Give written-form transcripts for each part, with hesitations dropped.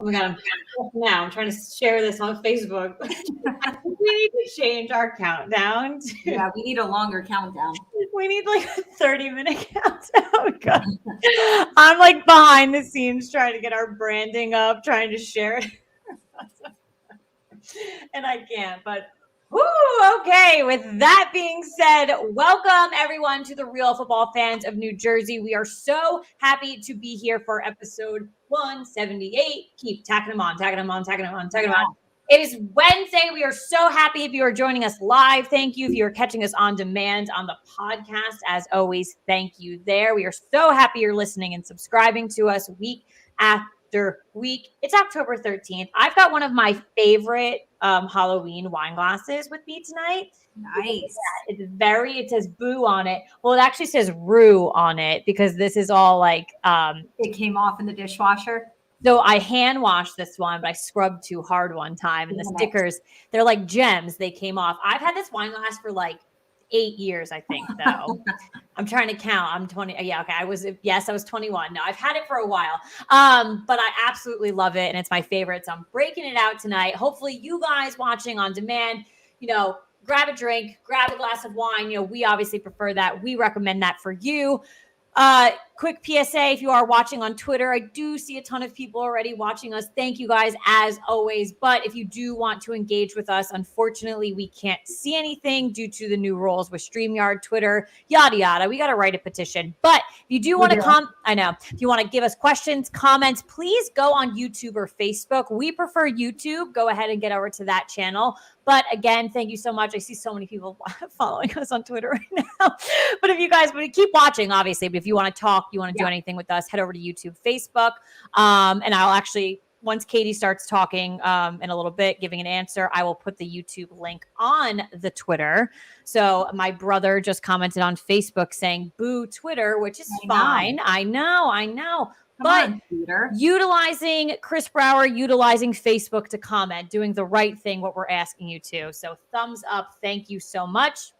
my God, I'm trying to share this on Facebook. We need to change our countdown. Yeah, we need a longer countdown. We need like a 30-minute countdown. Oh, God. I'm like behind the scenes trying to get our branding up, trying to share it. And I can't, but okay. With that being said, welcome everyone to the Real Football Fans of New Jersey. We are so happy to be here for episode 178. Keep tacking them on. It is Wednesday. We are so happy if you are joining us live. Thank you. If you are catching us on demand on the podcast, as always, thank you there. We are so happy you're listening and subscribing to us week after week. It's October 13th. I've got one of my favorite Halloween wine glasses with me tonight. Nice. It says boo on it. Well, it actually says rue on it because this is all like it came off in the dishwasher. So I hand washed this one, but I scrubbed too hard one time. And the stickers, they're like gems. They came off. I've had this wine glass for like 8 years, I think, though. I'm trying to count. I'm 20. Yeah, okay. I was 21. No, I've had it for a while. But I absolutely love it. And it's my favorite. So I'm breaking it out tonight. Hopefully you guys watching on demand, grab a drink, grab a glass of wine. We obviously prefer that. We recommend that for you. Quick PSA, if you are watching on Twitter, I do see a ton of people already watching us. Thank you guys as always. But if you do want to engage with us, unfortunately, we can't see anything due to the new rules with StreamYard, Twitter, yada, yada. We got to write a petition. But if you do want to if you want to give us questions, comments, please go on YouTube or Facebook. We prefer YouTube. Go ahead and get over to that channel. But again, thank you so much. I see so many people following us on Twitter right now. But if you guys want to keep watching, obviously, but if you want to talk, you want to do anything with us, head over to YouTube, Facebook. And I'll actually, once Katie starts talking in a little bit, giving an answer, I will put the YouTube link on the Twitter. So my brother just commented on Facebook saying, boo Twitter, which is fine. I know. But utilizing Chris Brower, utilizing Facebook to comment, doing the right thing, what we're asking you to. So thumbs up. Thank you so much.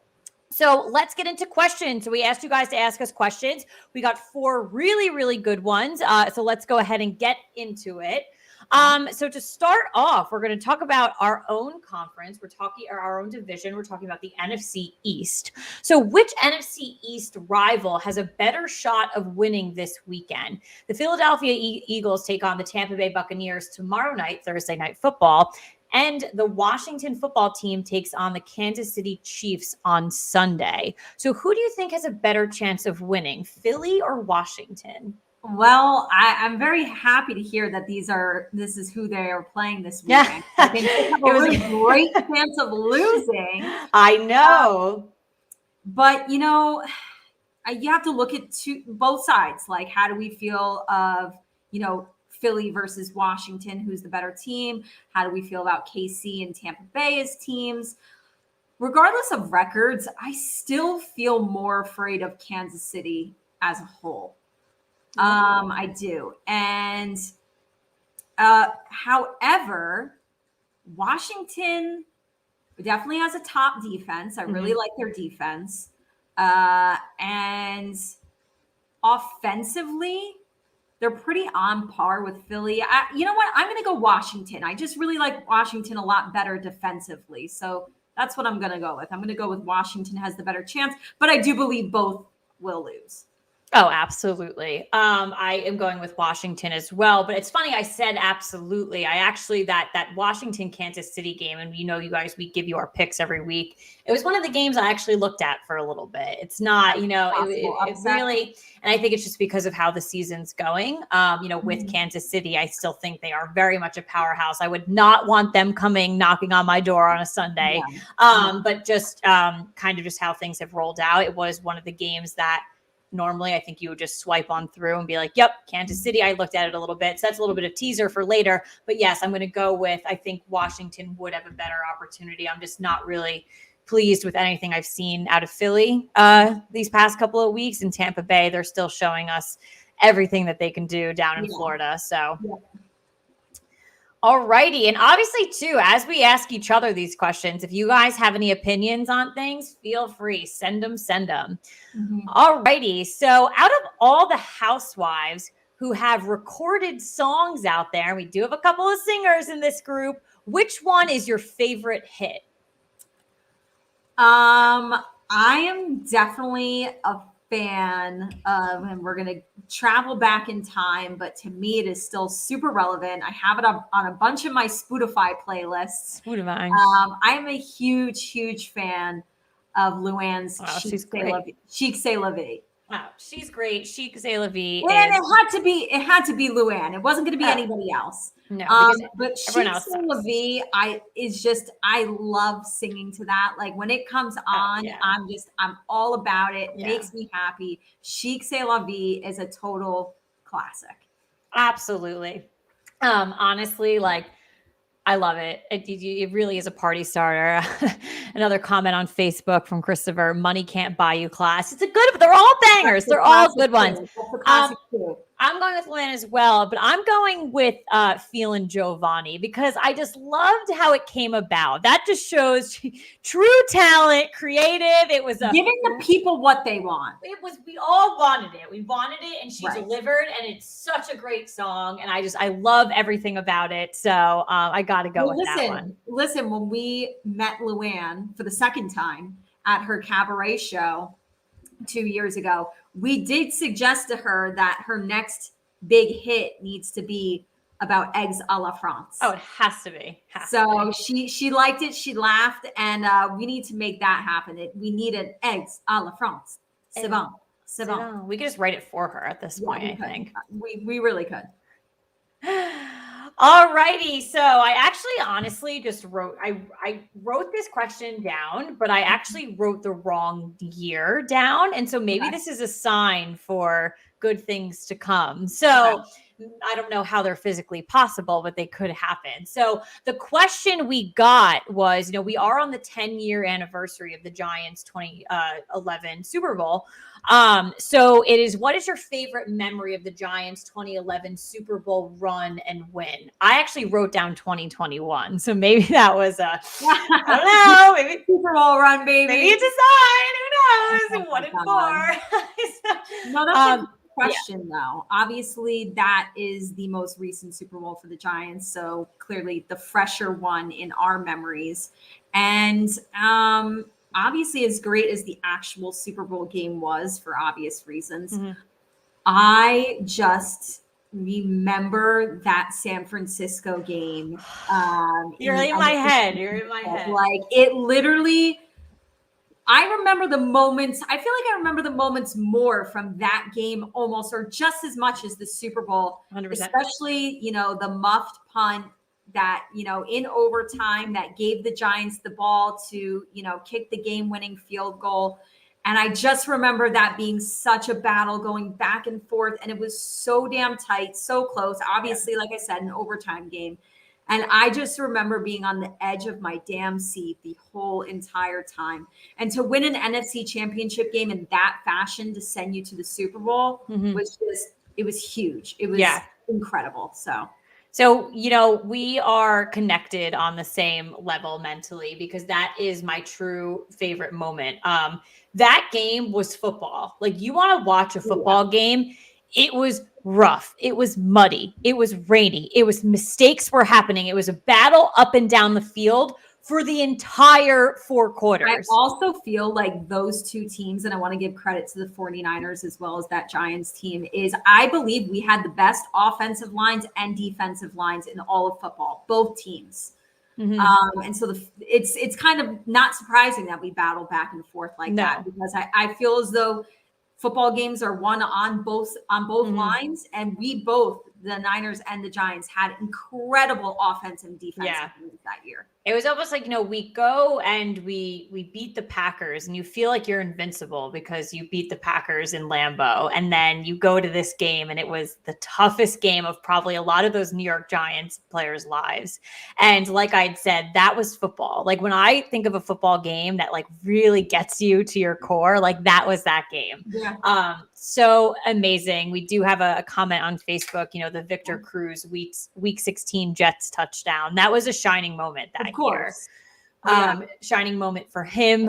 So let's get into questions. So we asked you guys to ask us questions. We got 4 really, really good ones. So let's go ahead and get into it. So to start off, we're going to talk about our own conference. We're talking our own division. We're talking about the NFC East. So which NFC East rival has a better shot of winning this weekend? The Philadelphia Eagles take on the Tampa Bay Buccaneers tomorrow night, Thursday Night Football. And the Washington football team takes on the Kansas City Chiefs on Sunday. So who do you think has a better chance of winning, Philly or Washington? Well, I'm very happy to hear that this is who they are playing this weekend. Yeah. I think they have a really great chance of losing. I know. But, you have to look at both sides. Like, how do we feel of, Philly versus Washington, who's the better team? How do we feel about KC and Tampa Bay as teams? Regardless of records, I still feel more afraid of Kansas City as a whole. I do. And however, Washington definitely has a top defense. I really like their defense. And offensively, they're pretty on par with Philly. You know what? I'm going to go Washington. I just really like Washington a lot better defensively. So that's what I'm going to go with. I'm going to go with Washington has the better chance, but I do believe both will lose. Oh, absolutely. I am going with Washington as well, but it's funny. I said absolutely. I actually, that Washington Kansas City game, and you guys, we give you our picks every week. It was one of the games I actually looked at for a little bit. It's not, it really, and I think it's just because of how the season's going. With Kansas City, I still think they are very much a powerhouse. I would not want them knocking on my door on a Sunday. Yeah. But just kind of just how things have rolled out. It was one of the games that normally I think you would just swipe on through and be like, yep, Kansas City. I looked at it a little bit. So that's a little bit of teaser for later. But yes, I'm going to go with, I think Washington would have a better opportunity. I'm just not really pleased with anything I've seen out of Philly these past couple of weeks. In Tampa Bay, they're still showing us everything that they can do down in Florida. So all righty. And obviously, too, as we ask each other these questions, if you guys have any opinions on things, feel free. Send them. All righty. So out of all the housewives, who have recorded songs out there. We do have a couple of singers in this group. Which one is your favorite hit? I am definitely a fan of, and we're going to travel back in time, but to me, it is still super relevant. I have it on a bunch of my Spotify playlists. I'm a huge fan of Luann's Chic C'est La Vie. Wow, she's great. Chic C'est La Vie. And it had to be Luann. It wasn't going to be anybody else. No, but Chic C'est La Vie, I love singing to that. Like when it comes on, I'm all about it. It makes me happy. Chic C'est La Vie is a total classic. Absolutely. Honestly, like I love it. It really is a party starter. Another comment on Facebook from Christopher: "Money can't buy you class." It's a good. They're all bangers. They're all good ones. I'm going with Luann as well, but I'm going with Feelin' Giovanni because I just loved how it came about. That just shows true talent, creative. It was giving the people what they want. We all wanted it. We wanted it, and she delivered, and it's such a great song. And I love everything about it. So I got to go with that one. Listen, when we met Luann for the second time at her cabaret show 2 years ago, we did suggest to her that her next big hit needs to be about eggs a la France. Oh, it has to be. She liked it. She laughed, and we need to make that happen. We need an eggs a la France. C'est bon. C'est bon. We could just write it for her at this point, I think. We really could. All righty. So I actually honestly just wrote this question down, but I actually wrote the wrong year down. And so maybe this is a sign for good things to come. So I don't know how they're physically possible, but they could happen. So the question we got was, we are on the 10-year anniversary of the Giants 2011 Super Bowl. So it is, what is your favorite memory of the Giants 2011 Super Bowl run and win? I actually wrote down 2021. So maybe that was I don't know, maybe Super Bowl run, baby. Maybe it's a sign. Who knows? 1-4. No, that's a question though. Obviously that is the most recent Super Bowl for the Giants. So clearly the fresher one in our memories. And, obviously, as great as the actual Super Bowl game was for obvious reasons, I just remember that San Francisco game. You're in my head. Like it literally, I remember the moments. I feel like I remember the moments more from that game almost, or just as much as the Super Bowl, 100%. Especially, the muffed punt that, in overtime that gave the Giants the ball to, kick the game-winning field goal. And I just remember that being such a battle going back and forth. And it was so damn tight, so close. Obviously, like I said, an overtime game. And I just remember being on the edge of my damn seat the whole entire time. And to win an NFC championship game in that fashion to send you to the Super Bowl was just, it was huge. It was incredible. So, we are connected on the same level mentally because that is my true favorite moment. That game was football. Like, you want to watch a football game, it was rough. It was muddy. It was rainy. It was mistakes were happening. It was a battle up and down the field for the entire 4 quarters. I also feel like those two teams, and I want to give credit to the 49ers as well as that Giants team, is I believe we had the best offensive lines and defensive lines in all of football, both teams. And so it's kind of not surprising that we battle back and forth like that, because I feel as though football games are won on both lines, and we both, the Niners and the Giants, had incredible offense and defense that year. It was almost like, we go and we beat the Packers, and you feel like you're invincible because you beat the Packers in Lambeau. And then you go to this game, and it was the toughest game of probably a lot of those New York Giants players' lives. And like I'd said, that was football. Like when I think of a football game that like really gets you to your core, like that was that game. Yeah. So amazing. We do have a comment on Facebook, the Victor Cruz week 16 Jets touchdown. That was a shining moment that year. Shining moment for him,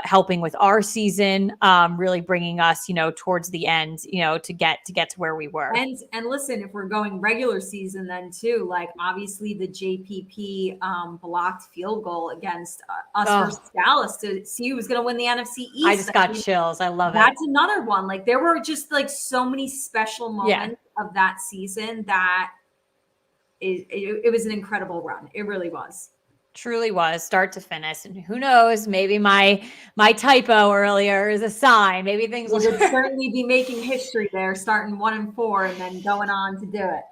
helping with our season, really bringing us, towards the end, to get to where we were. And listen, if we're going regular season, then too, like obviously the JPP blocked field goal against us versus Dallas to see who was going to win the NFC East. I just got chills. I love it. That's another one. Like there were just like so many special moments of that season that it was an incredible run. It really was. Truly was, start to finish. And who knows, maybe my typo earlier is a sign. Maybe things will certainly be making history there, starting 1-4 and then going on to do it.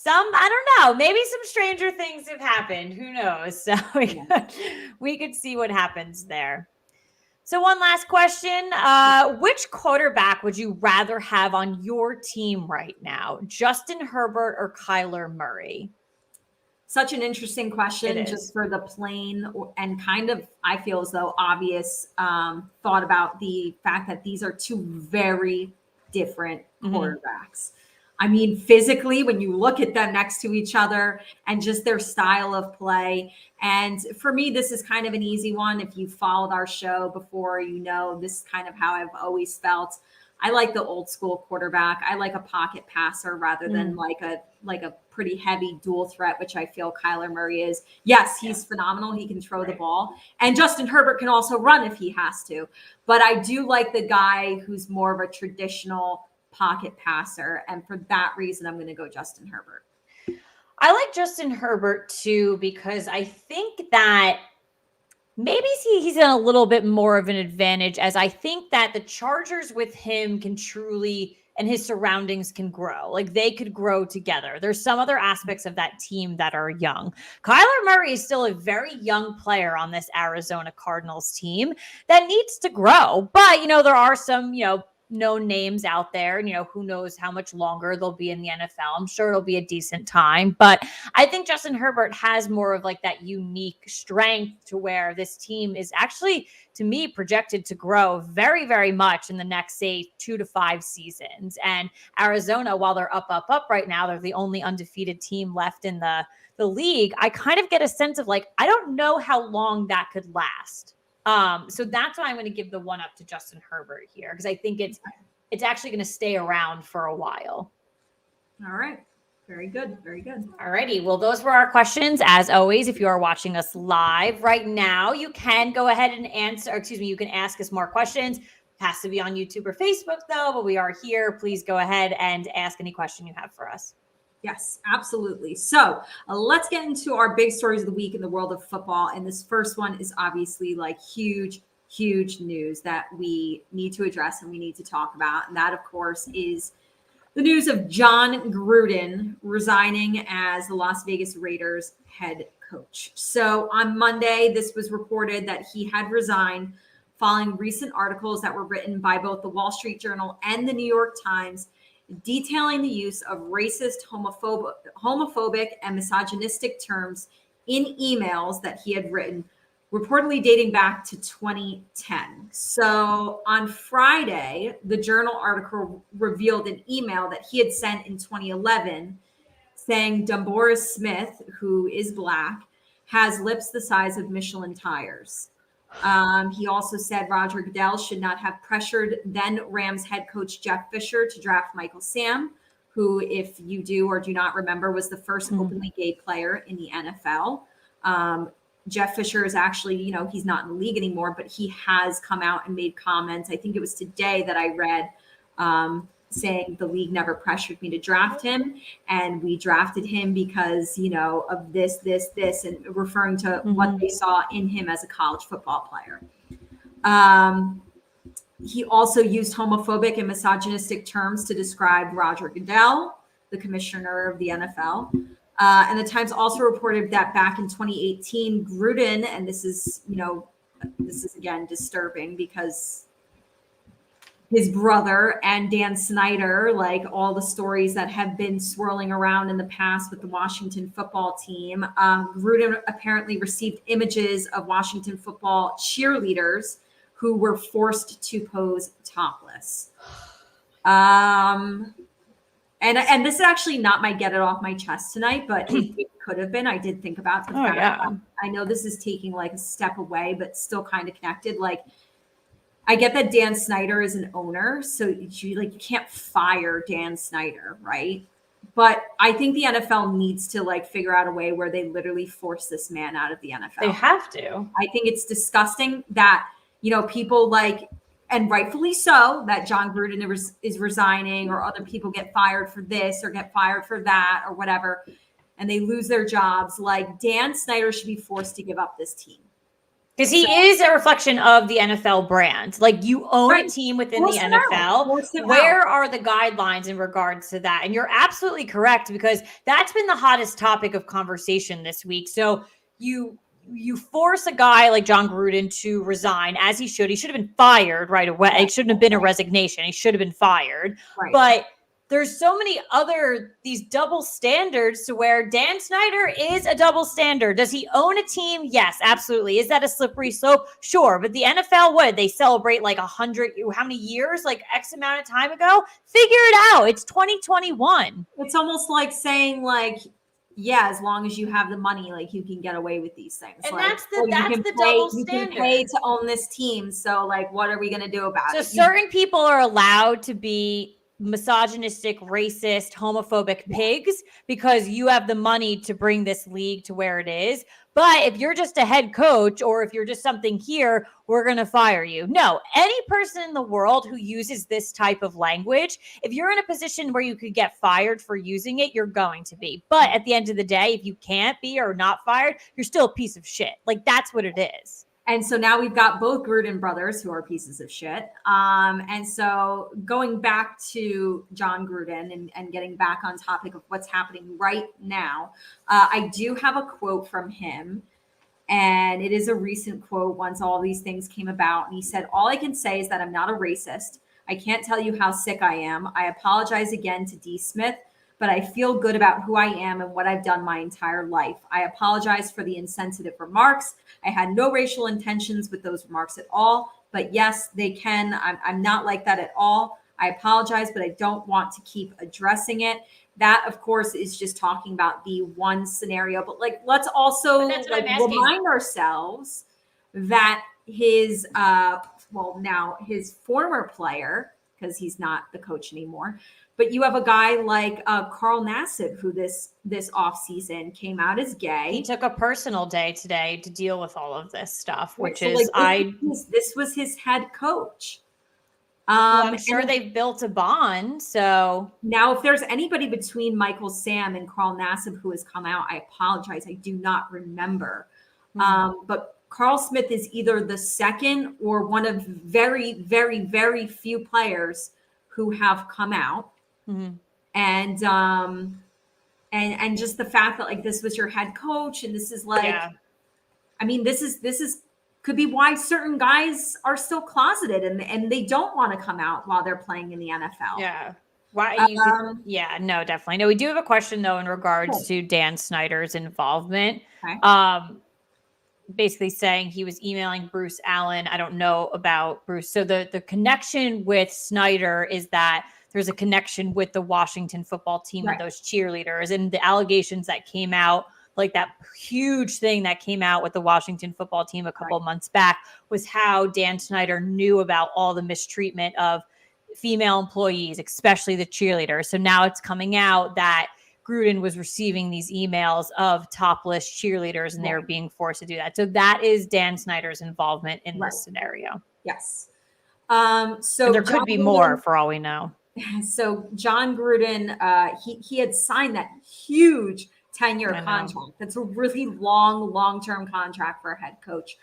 I don't know, maybe some stranger things have happened. Who knows? So we could see what happens there. So one last question. Which quarterback would you rather have on your team right now? Justin Herbert or Kyler Murray? Such an interesting question, just for the plain and kind of, I feel as though obvious thought about the fact that these are two very different quarterbacks. I mean, physically, when you look at them next to each other and just their style of play. And for me, this is kind of an easy one. If you followed our show before, this is kind of how I've always felt. I like the old school quarterback. I like a pocket passer rather than like a pretty heavy dual threat, which I feel Kyler Murray is. Yes, he's phenomenal. He can throw the ball. And Justin Herbert can also run if he has to. But I do like the guy who's more of a traditional pocket passer. And for that reason, I'm going to go Justin Herbert. I like Justin Herbert too, because I think that maybe he's in a little bit more of an advantage, as I think that the Chargers with him can truly, and his surroundings can grow. Like they could grow together. There's some other aspects of that team that are young. Kyler Murray is still a very young player on this Arizona Cardinals team that needs to grow. But, there are some, known names out there, and who knows how much longer they'll be in the NFL. I'm sure it'll be a decent time, but I think Justin Herbert has more of like that unique strength to where this team is actually, to me, projected to grow very, very much in the next, say, 2 to 5 seasons. And Arizona, while they're up right now, they're the only undefeated team left in the league. I kind of get a sense of like, I don't know how long that could last. So that's why I'm going to give the one up to Justin Herbert here, because I think it's actually going to stay around for a while. All right. Very good. Very good. All righty. Well, those were our questions. As always, if you are watching us live right now, you can go ahead and you can ask us more questions. It has to be on YouTube or Facebook though, but we are here. Please go ahead and ask any question you have for us. Yes, absolutely. So let's get into our big stories of the week in the world of football. And this first one is obviously like huge news that we need to address and we need to talk about. And that, of course, is the news of Jon Gruden resigning as the Las Vegas Raiders head coach. So on Monday, this was reported that he had resigned following recent articles that were written by both the Wall Street Journal and the New York Times detailing the use of racist, homophobic, and misogynistic terms in emails that he had written, reportedly dating back to 2010. So on Friday, the Journal article revealed an email that he had sent in 2011 saying Dumboris Smith, who is Black, has lips the size of Michelin tires. He also said Roger Goodell should not have pressured then Rams head coach Jeff Fisher to draft Michael Sam, who, if you do or do not remember, was the first openly gay player in the NFL. Jeff Fisher is actually, he's not in the league anymore, but he has come out and made comments. I think it was today that I read saying the league never pressured me to draft him. And we drafted him because, of this, and referring to what they saw in him as a college football player. He also used homophobic and misogynistic terms to describe Roger Goodell, the commissioner of the NFL. And the Times also reported that back in 2018, Gruden, and this is again disturbing because his brother and Dan Snyder, like all the stories that have been swirling around in the past with the Washington football team, Gruden apparently received images of Washington football cheerleaders who were forced to pose topless. And this is actually not my get it off my chest tonight, but it could have been. I did think about the fact that I know this is taking like a step away, but still kind of connected. Like, I get that Dan Snyder is an owner, so you can't fire Dan Snyder, right? But I think the NFL needs to like figure out a way where they literally force this man out of the NFL. They have to. I think it's disgusting that, people like, and rightfully so, that Jon Gruden is resigning, or other people get fired for this or get fired for that or whatever, and they lose their jobs. Like, Dan Snyder should be forced to give up this team. Because he is a reflection of the NFL brand. Like, you own a team within the NFL. Where are the guidelines in regards to that? And you're absolutely correct, because that's been the hottest topic of conversation this week. So you force a guy like Jon Gruden to resign, as he should. He should have been fired right away. It shouldn't have been a resignation. He should have been fired. Right. But there's so many these double standards to where Dan Snyder is a double standard. Does he own a team? Yes, absolutely. Is that a slippery slope? Sure. But the NFL, they celebrate like 100, how many years? Like X amount of time ago? Figure it out. It's 2021. It's almost like saying like, yeah, as long as you have the money, like you can get away with these things. And like, that's the double standard. You can pay to own this team. So like, what are we going to do about it? So certain people are allowed to be misogynistic, racist, homophobic pigs because you have the money to bring this league to where it is. But if you're just a head coach, or if you're just something here, we're going to fire you. No, any person in the world who uses this type of language, if you're in a position where you could get fired for using it, you're going to be. But at the end of the day, if you can't be or not fired, you're still a piece of shit. Like, that's what it is. And so now we've got both Gruden brothers who are pieces of shit. And so going back to Jon Gruden and getting back on topic of what's happening right now, I do have a quote from him. And it is a recent quote once all these things came about. And he said, "All I can say is that I'm not a racist. I can't tell you how sick I am. I apologize again to D. Smith, but I feel good about who I am and what I've done my entire life. I apologize for the insensitive remarks. I had no racial intentions with those remarks at all, but yes, they can. I'm not like that at all. I apologize, but I don't want to keep addressing it." That, of course, is just talking about the one scenario. But like, let's also remind ourselves that his, now his former player, because he's not the coach anymore, but you have a guy like Carl Nassib, who this offseason came out as gay. He took a personal day today to deal with all of this stuff, which this was his head coach. I'm sure they've built a bond. So now, if there's anybody between Michael Sam and Carl Nassib who has come out, I apologize. I do not remember. But Carl Smith is either the second or one of very, very, very few players who have come out. Mm-hmm. And just the fact that like this was your head coach, and this is like, I mean, this is could be why certain guys are still closeted and they don't want to come out while they're playing in the NFL. Yeah. Why? No, definitely. No, we do have a question though in regards to Dan Snyder's involvement. Okay. Basically saying he was emailing Bruce Allen. I don't know about Bruce. So the connection with Snyder is that there's a connection with the Washington football team and those cheerleaders, and the allegations that came out, like that huge thing that came out with the Washington football team a couple months back, was how Dan Snyder knew about all the mistreatment of female employees, especially the cheerleaders. So now it's coming out that Gruden was receiving these emails of topless cheerleaders and they were being forced to do that. So that is Dan Snyder's involvement in this scenario. Yes. So and there could be more for all we know. So Jon Gruden, he had signed that huge 10-year contract. That's a really long-term contract for a head coach.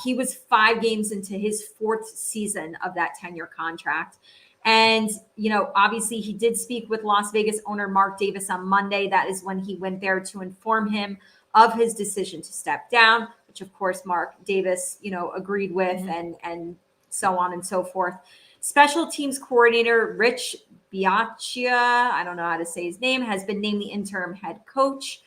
He was 5 games into his 4th season of that 10-year contract. And, obviously he did speak with Las Vegas owner Mark Davis on Monday. That is when he went there to inform him of his decision to step down, which of course Mark Davis, agreed with and so on and so forth. Special teams coordinator Rich Biaccia, I don't know how to say his name, has been named the interim head coach.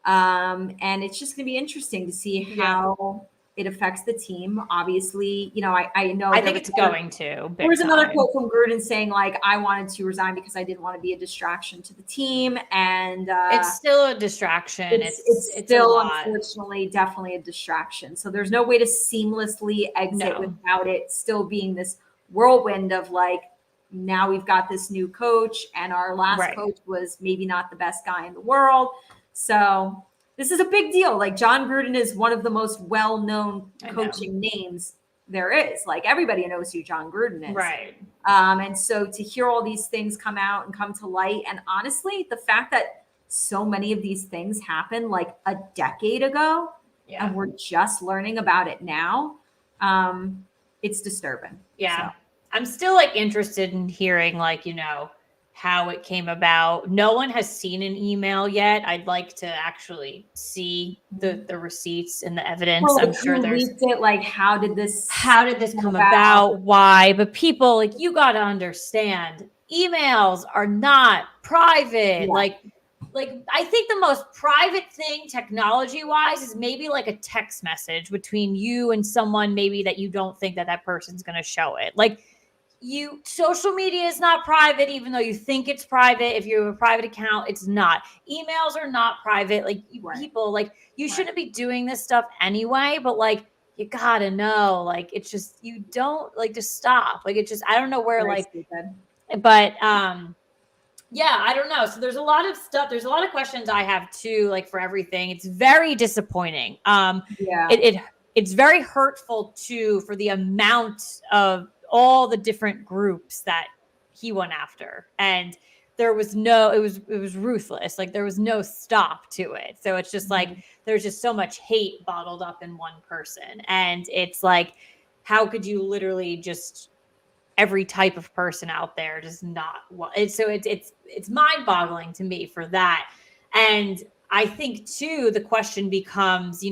And it's just going to be interesting to see how it affects the team. Obviously, I know I think it's going to. There was another quote from Gruden saying, like, I wanted to resign because I didn't want to be a distraction to the team. And it's still a distraction. It's still, unfortunately, definitely a distraction. So there's no way to seamlessly exit without it still being this whirlwind of like, now we've got this new coach, and our last coach was maybe not the best guy in the world. So this is a big deal. Like, Jon Gruden is one of the most well-known coaching names there is. Like, everybody knows who Jon Gruden is. Right. And so to hear all these things come out and come to light, and honestly, the fact that so many of these things happened like a decade ago, and we're just learning about it now, it's disturbing. Yeah. So. I'm still like interested in hearing like, how it came about. No one has seen an email yet. I'd like to actually see the receipts and the evidence. Well, I'm sure there's it. Like, how did this come about? Why? But people, like, you got to understand, emails are not private. Yeah. Like I think the most private thing technology wise is maybe like a text message between you and someone maybe that you don't think that person's going to show it. Like, social media is not private, even though you think it's private. If you have a private account, it's not. Emails are not private. Like, people, like, you shouldn't be doing this stuff anyway, but like, you gotta know, like, it's just, you don't, like, just stop. Like, it's just, I don't know where, Very like, stupid. But I don't know. So there's a lot of stuff. There's a lot of questions I have too, like, for everything. It's very disappointing. It's very hurtful too, for the amount of all the different groups that he went after, and there was it was ruthless. Like, there was no stop to it. So it's just like, there's just so much hate bottled up in one person. And it's like, how could you literally just, every type of person out there does not want it. So it's mind boggling to me for that. And I think too, the question becomes,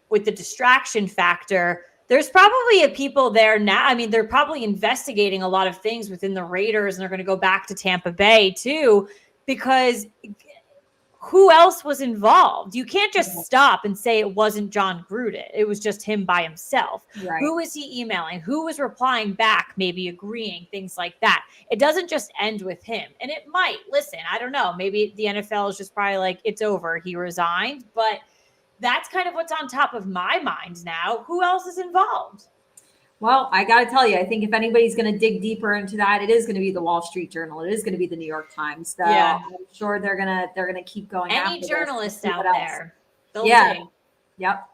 with the distraction factor, there's probably people there now. I mean, they're probably investigating a lot of things within the Raiders, and they're going to go back to Tampa Bay too, because who else was involved? You can't just stop and say it wasn't Jon Gruden. It was just him by himself. Right. Who was he emailing? Who was replying back, maybe agreeing, things like that. It doesn't just end with him. And it might. Listen, I don't know. Maybe the NFL is just probably like, it's over. He resigned. But that's kind of what's on top of my mind now. Who else is involved? Well, I got to tell you, I think if anybody's going to dig deeper into that, it is going to be the Wall Street Journal. It is going to be the New York Times. So I'm sure they're gonna keep going. Any journalist out there, dig. Yep.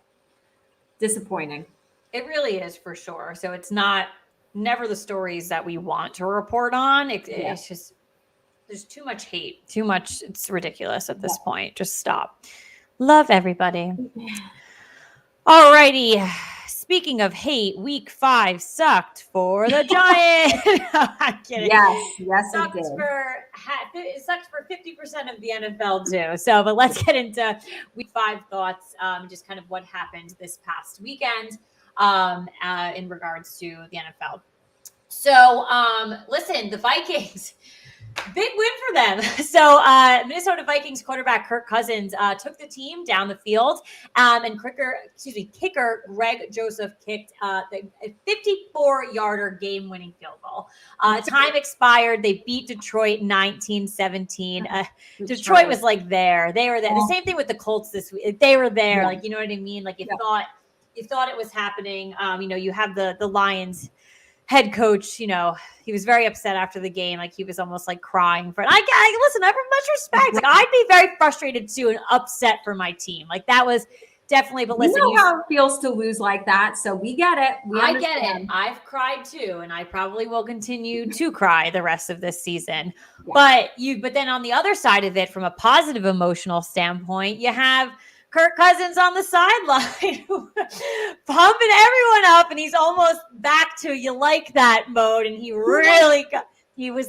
Disappointing. It really is, for sure. So it's never the stories that we want to report on. It's just, there's too much hate, too much. It's ridiculous at this point. Just stop. Love everybody. All righty. Speaking of hate, week 5 sucked for the Giants. I'm kidding. Yes, it sucks for 50% of the NFL too. So, but let's get into week 5 thoughts. Just kind of what happened this past weekend in regards to the NFL. So, listen, the Vikings. Big win for them. So Minnesota Vikings quarterback Kirk Cousins took the team down the field, and kicker Greg Joseph kicked a 54-yarder game-winning field goal. Time expired. They beat Detroit 19-17. Detroit was like there. They were there. The same thing with the Colts this week. They were there. Yeah. Like, you know what I mean? Like, you thought it was happening. You have the Lions head coach, he was very upset after the game. Like, he was almost like crying for it. Listen, I have much respect. Like, I'd be very frustrated too and upset for my team. Like, that was definitely, but listen. You know how it feels to lose like that. So we get it. I get it. I've cried too. And I probably will continue to cry the rest of this season. Yeah. But then on the other side of it, from a positive emotional standpoint, you have Kirk Cousins on the sideline pumping everyone up, and he's almost back to you like that mode. And he was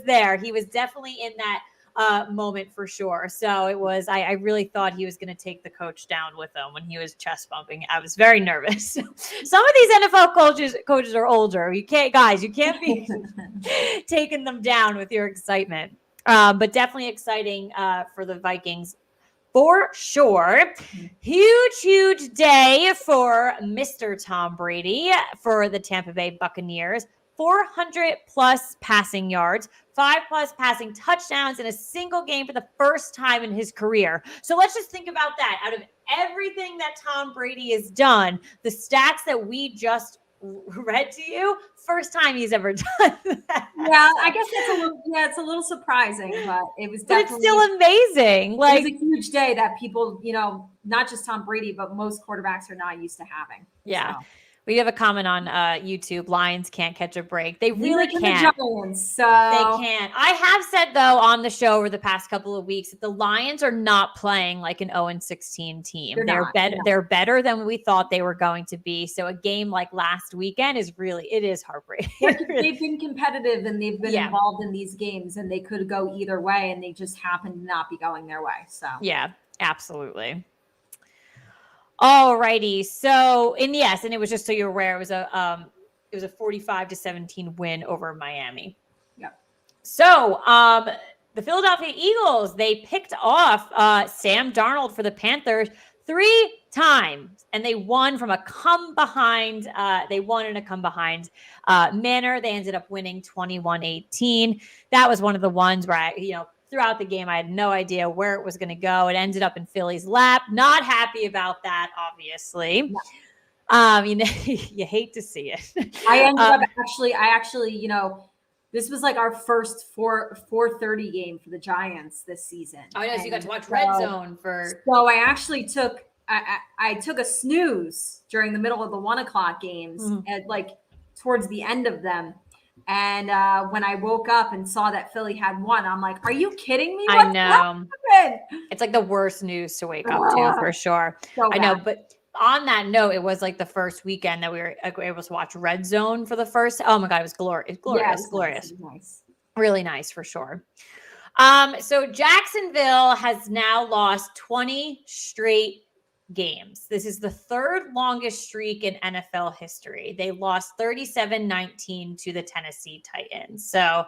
there. He was definitely in that moment for sure. So it was, I really thought he was going to take the coach down with him when he was chest bumping. I was very nervous. Some of these NFL coaches are older. You can't be taking them down with your excitement. But definitely exciting for the Vikings. for sure. Huge day for Mr. Tom Brady for the Tampa Bay Buccaneers. 400 plus passing yards, 5 plus passing touchdowns in a single game for the first time in his career. So let's just think about that. Out of everything that Tom Brady has done, the stats that we just read to you, first time he's ever done that. Yeah, I guess it's a little surprising, but it was definitely. But it's still amazing. Like, it was a huge day that people, not just Tom Brady, but most quarterbacks are not used to having. Yeah. So. We have a comment on YouTube. Lions can't catch a break. They really can't. Giants, so. They can't. I have said, though, on the show over the past couple of weeks that the Lions are not playing like an 0-16 team. They're better. They're better than we thought they were going to be. So a game like last weekend is heartbreaking. They've been competitive and they've been involved in these games, and they could go either way, and they just happen to not be going their way. So yeah, absolutely. All righty. So, and it was just so you're aware, it was a 45-17 win over Miami. Yeah. So, the Philadelphia Eagles, they picked off Sam Darnold for the Panthers 3 times, and they won from a come behind. They won in a come behind manner. They ended up winning 21-18. That was one of the ones where throughout the game, I had no idea where it was going to go. It ended up in Philly's lap. Not happy about that, obviously. Yeah. You hate to see it. I ended up actually, this was like our first 4:30 game for the Giants this season. Oh, yeah, so you got to watch Red Zone for. So I actually took a snooze during the middle of the 1:00 games, at like towards the end of them. And when I woke up and saw that Philly had won, I'm like, are you kidding me? I know. It's like the worst news to wake up to, for sure. So I know. But on that note, it was like the first weekend that we were able to watch Red Zone for the first. Oh, my God. It was glorious. Glorious. Nice. Really nice, for sure. So Jacksonville has now lost 20 straight games. This is the third longest streak in NFL history. They lost 37-19 to the Tennessee Titans. So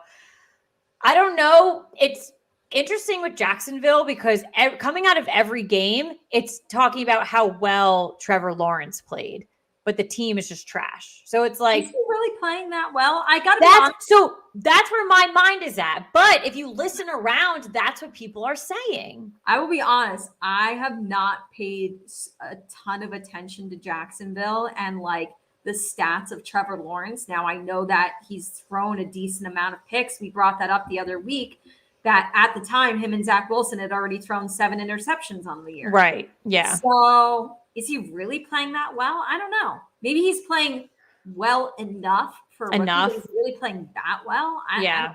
I don't know. It's interesting with Jacksonville because coming out of every game, it's talking about how well Trevor Lawrence played, but the team is just trash. So it's like, is he really playing that well? I got to so that's where my mind is at. But if you listen around, that's what people are saying. I will be honest. I have not paid a ton of attention to Jacksonville and like the stats of Trevor Lawrence. Now I know that he's thrown a decent amount of picks. We brought that up the other week, that at the time him and Zach Wilson had already thrown 7 interceptions on the year. Right. Yeah. So is he really playing that well? I don't know. Maybe he's playing well enough for enough. He's really playing that well. I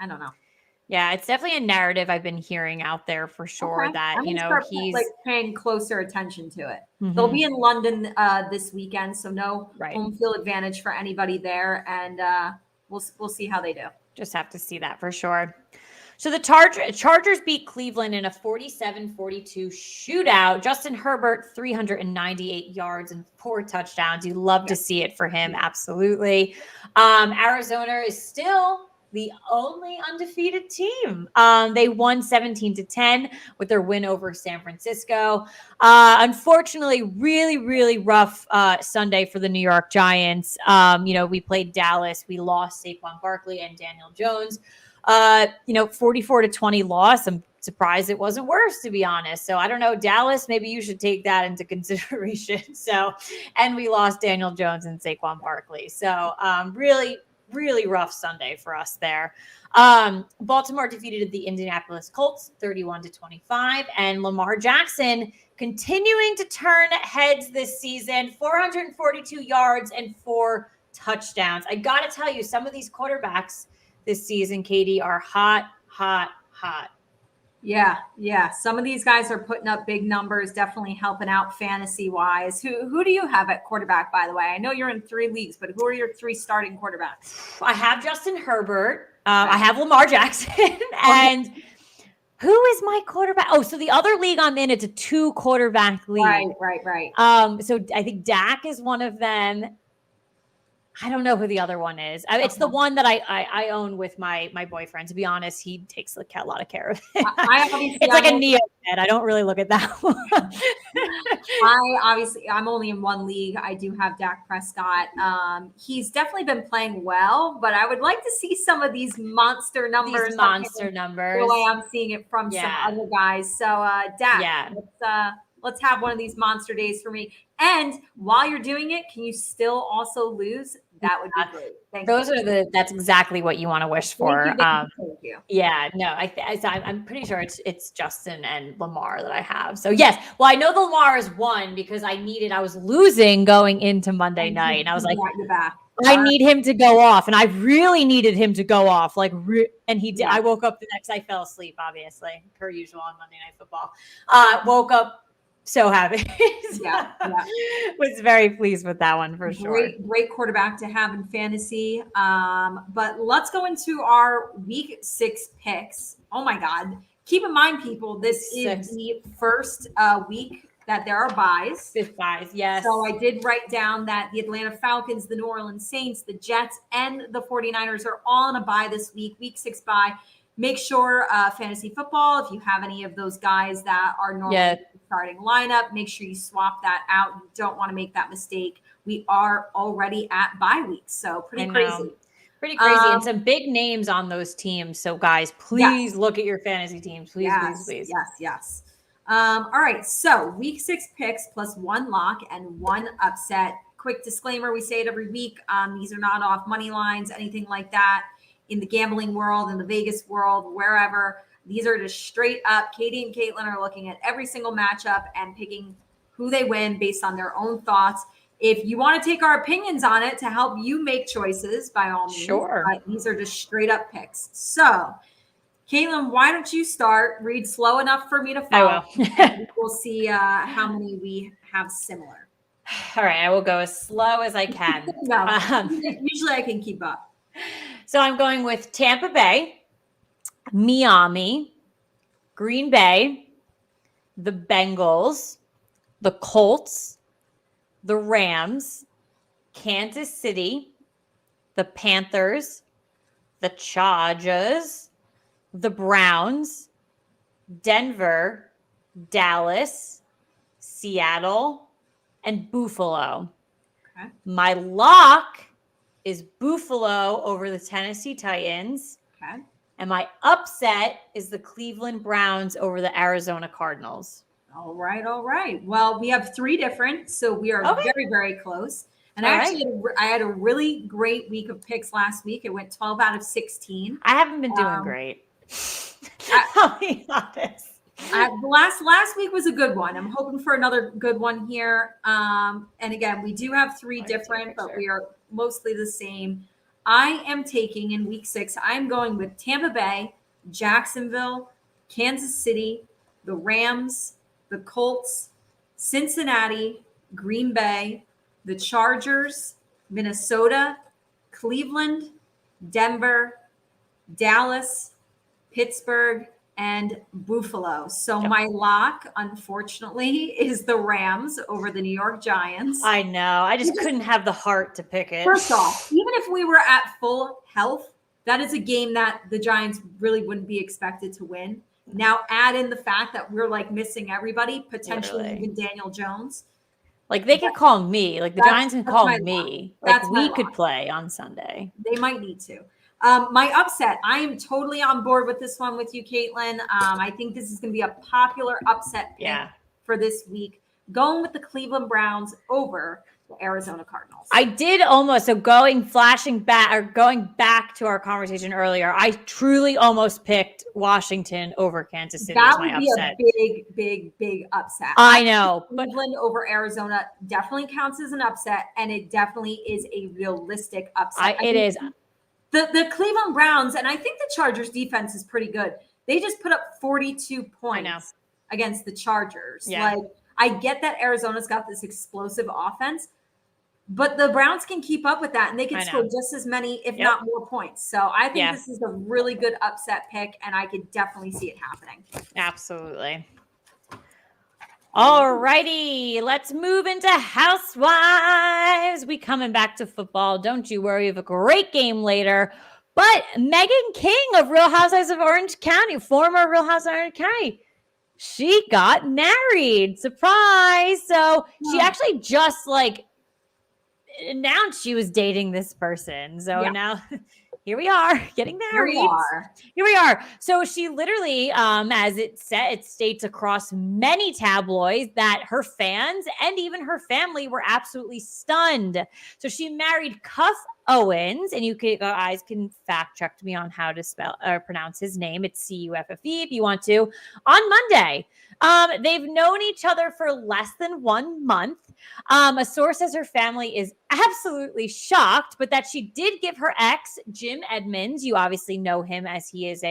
don't know. Yeah, it's definitely a narrative I've been hearing out there for sure that, he's like paying closer attention to it. They'll be in London this weekend, so no home field advantage for anybody there. And we'll see how they do. Just have to see that for sure. So the Chargers beat Cleveland in a 47-42 shootout. Justin Herbert, 398 yards and 4 touchdowns. You love to see it for him. Absolutely. Arizona is still the only undefeated team. They won 17-10 with their win over San Francisco. Unfortunately, really, really rough Sunday for the New York Giants. We played Dallas. We lost Saquon Barkley and Daniel Jones. 44-20 loss. I'm surprised it wasn't worse, to be honest. So I don't know, Dallas, maybe you should take that into consideration. So, and we lost Daniel Jones and Saquon Barkley. So really, really rough Sunday for us there. Baltimore defeated the Indianapolis Colts 31-25, and Lamar Jackson continuing to turn heads this season, 442 yards and 4 touchdowns. I got to tell you, some of these quarterbacks this season, Katie, are hot. Yeah. Some of these guys are putting up big numbers, definitely helping out fantasy wise. Who do you have at quarterback, by the way? I know you're in 3 leagues, but who are your 3 starting quarterbacks? I have Justin Herbert. I have Lamar Jackson. And who is my quarterback? Oh, so the other league I'm in, it's a 2 quarterback league. Right. So I think Dak is one of them. I don't know who the other one is. It's the one that I own with my boyfriend. To be honest, he takes a lot of care of it. It's like a Neo bed. I don't really look at that one. I'm only in one league. I do have Dak Prescott. He's definitely been playing well, but I would like to see some of these monster numbers. The way I'm seeing it from some other guys. So Dak, let's have one of these monster days for me. And while you're doing it, can you still also lose? That would be great. That's exactly what you want to wish for. Thank you. Yeah, no, I'm pretty sure it's Justin and Lamar that I have. So yes, well, I know the Lamar is one because I was losing going into Monday night, and I was like, I need him to go off, and I really needed him to go off, and he did. I woke up I fell asleep, obviously, per usual on Monday Night Football. Woke up so happy. Was very pleased with that one for sure. Great quarterback to have in fantasy. But let's go into our week 6 picks. Oh my God. Keep in mind, people, this is the first week that there are buys. 5 buys, yes. So I did write down that the Atlanta Falcons, the New Orleans Saints, the Jets, and the 49ers are all on a bye this week 6 bye. Make sure fantasy football, if you have any of those guys that are normally starting lineup, make sure you swap that out. You don't want to make that mistake. We are already at bye weeks, so pretty crazy. Pretty crazy, and some big names on those teams. So guys, please look at your fantasy teams. Please. Yes. All right, so week 6 picks plus 1 lock and 1 upset. Quick disclaimer, we say it every week. These are not off money lines, anything like that. In the gambling world, in the Vegas world, wherever, these are just straight up. Katie and Caitlin are looking at every single matchup and picking who they win based on their own thoughts. If you want to take our opinions on it to help you make choices, by all means. Sure. These are just straight up picks. So, Caitlin, why don't you start? Read slow enough for me to follow. I will. We'll see how many we have similar. All right, I will go as slow as I can. Usually I can keep up. So I'm going with Tampa Bay, Miami, Green Bay, the Bengals, the Colts, the Rams, Kansas City, the Panthers, the Chargers, the Browns, Denver, Dallas, Seattle, and Buffalo. Okay. My lock is Buffalo over the Tennessee Titans. Okay. And my upset is the Cleveland Browns over the Arizona Cardinals. All right. Well, we have 3 different, so we are very, very close. And I had a really great week of picks last week. It went 12 out of 16. I haven't been doing great. I'll be honest. Last week was a good one. I'm hoping for another good one here. And again, we do have 3 different, but we are mostly the same. I am taking in week 6, I'm going with Tampa Bay, Jacksonville, Kansas City, the Rams, the Colts, Cincinnati, Green Bay, the Chargers, Minnesota, Cleveland, Denver, Dallas, Pittsburgh, and Buffalo. So my lock, unfortunately, is the Rams over the New York Giants. I know. I just couldn't have the heart to pick it. First off, even if we were at full health, that is a game that the Giants really wouldn't be expected to win. Now add in the fact that we're missing everybody, potentially even Daniel Jones. They could call me. The Giants can call me. We could play on Sunday. They might need to. My upset, I am totally on board with this one with you, Caitlin. I think this is going to be a popular upset pick for this week. Going with the Cleveland Browns over the Arizona Cardinals. I did almost. So going back to our conversation earlier, I truly almost picked Washington over Kansas City as my upset. That would be a big upset. I know. Cleveland over Arizona definitely counts as an upset, and it definitely is a realistic upset. It is. The Cleveland Browns, and I think the Chargers defense is pretty good. They just put up 42 points against the Chargers. Yeah. I get that Arizona's got this explosive offense, but the Browns can keep up with that, and they can score just as many, if not more points. So I think this is a really good upset pick, and I could definitely see it happening. Absolutely. All righty, let's move into Housewives. We coming back to football. Don't you worry, we have a great game later. But Meghan King of Real Housewives of Orange County, former Real Housewives of Orange County, she got married. Surprise. So she actually just like announced she was dating this person. So now here we are getting married. Here we are. So she literally, as it states across many tabloids that her fans and even her family were absolutely stunned. So she married Cuff Owens, and you guys can fact check me on how to spell or pronounce his name. It's Cuffe if you want to. On Monday, they've known each other for less than 1 month. A source says her family is absolutely shocked, but that she did give her ex, Jim Edmonds, you obviously know him as he is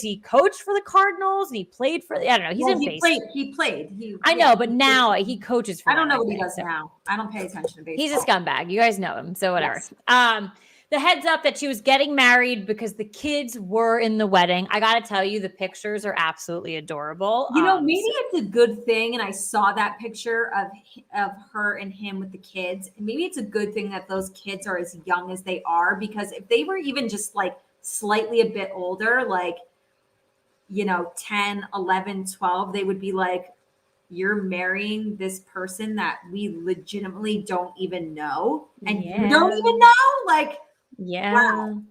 he coached for the Cardinals and he played for, I don't know, he's in baseball. He played. I know, but now he coaches for I don't know what he does now. I don't pay attention to baseball. He's a scumbag. You guys know him, so whatever. Yes. The heads up that she was getting married because the kids were in the wedding. I got to tell you, the pictures are absolutely adorable. Maybe it's a good thing. And I saw that picture of her and him with the kids. And maybe it's a good thing that those kids are as young as they are, because if they were even just like slightly a bit older, like, 10, 11, 12, they would be like, you're marrying this person that we legitimately don't even know. And you don't even know? Like, wow,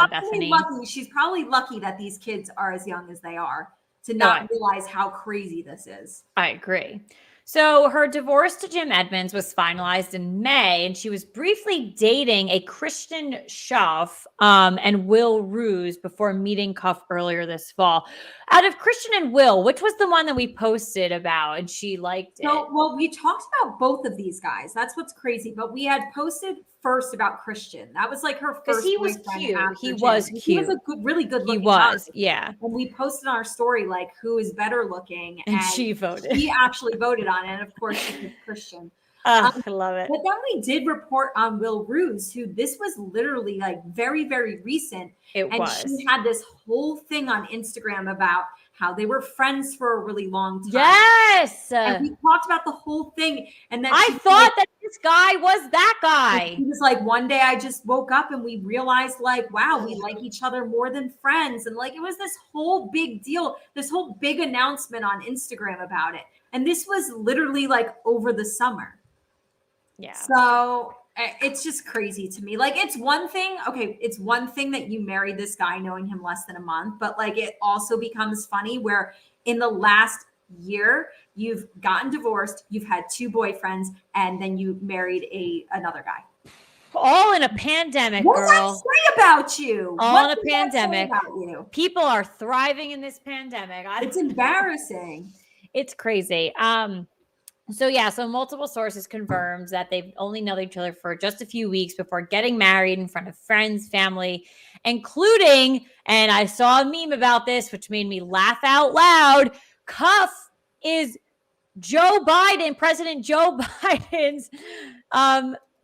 Bethany. She's probably lucky that these kids are as young as they are to not realize how crazy this is. I agree. So her divorce to Jim Edmonds was finalized in May, and she was briefly dating a Christian Schaff and Will Ruse before meeting Cuff earlier this fall. Out of Christian and Will, which was the one that we posted about and she liked it? Well, we talked about both of these guys. That's what's crazy. But we had posted first about Christian. That was like her first. He was cute. He was cute. He was a really good looking. He was, guy. yeah. And we posted on our story like who is better looking, and she voted. She actually voted on it, and of course she was Christian. I love it. But then we did report on Will Ruse, who this was literally like very, very recent. She had this whole thing on Instagram about how they were friends for a really long time. Yes. And we talked about the whole thing. And then I thought that this guy was that guy. He was like, one day I just woke up and we realized like, wow, we like each other more than friends. And like, it was this whole big deal, this whole big announcement on Instagram about it. And this was literally like over the summer. Yeah. So it's just crazy to me. Like, it's one thing that you married this guy knowing him less than a month, but like it also becomes funny where in the last year you've gotten divorced, you've had 2 boyfriends, and then you married another guy. All in a pandemic, what girl. What does that say about you? All in a pandemic. People are thriving in this pandemic. It's embarrassing. It's crazy. So multiple sources confirms that they've only known each other for just a few weeks before getting married in front of friends, family, including, and I saw a meme about this, which made me laugh out loud. Cuff is President Joe Biden's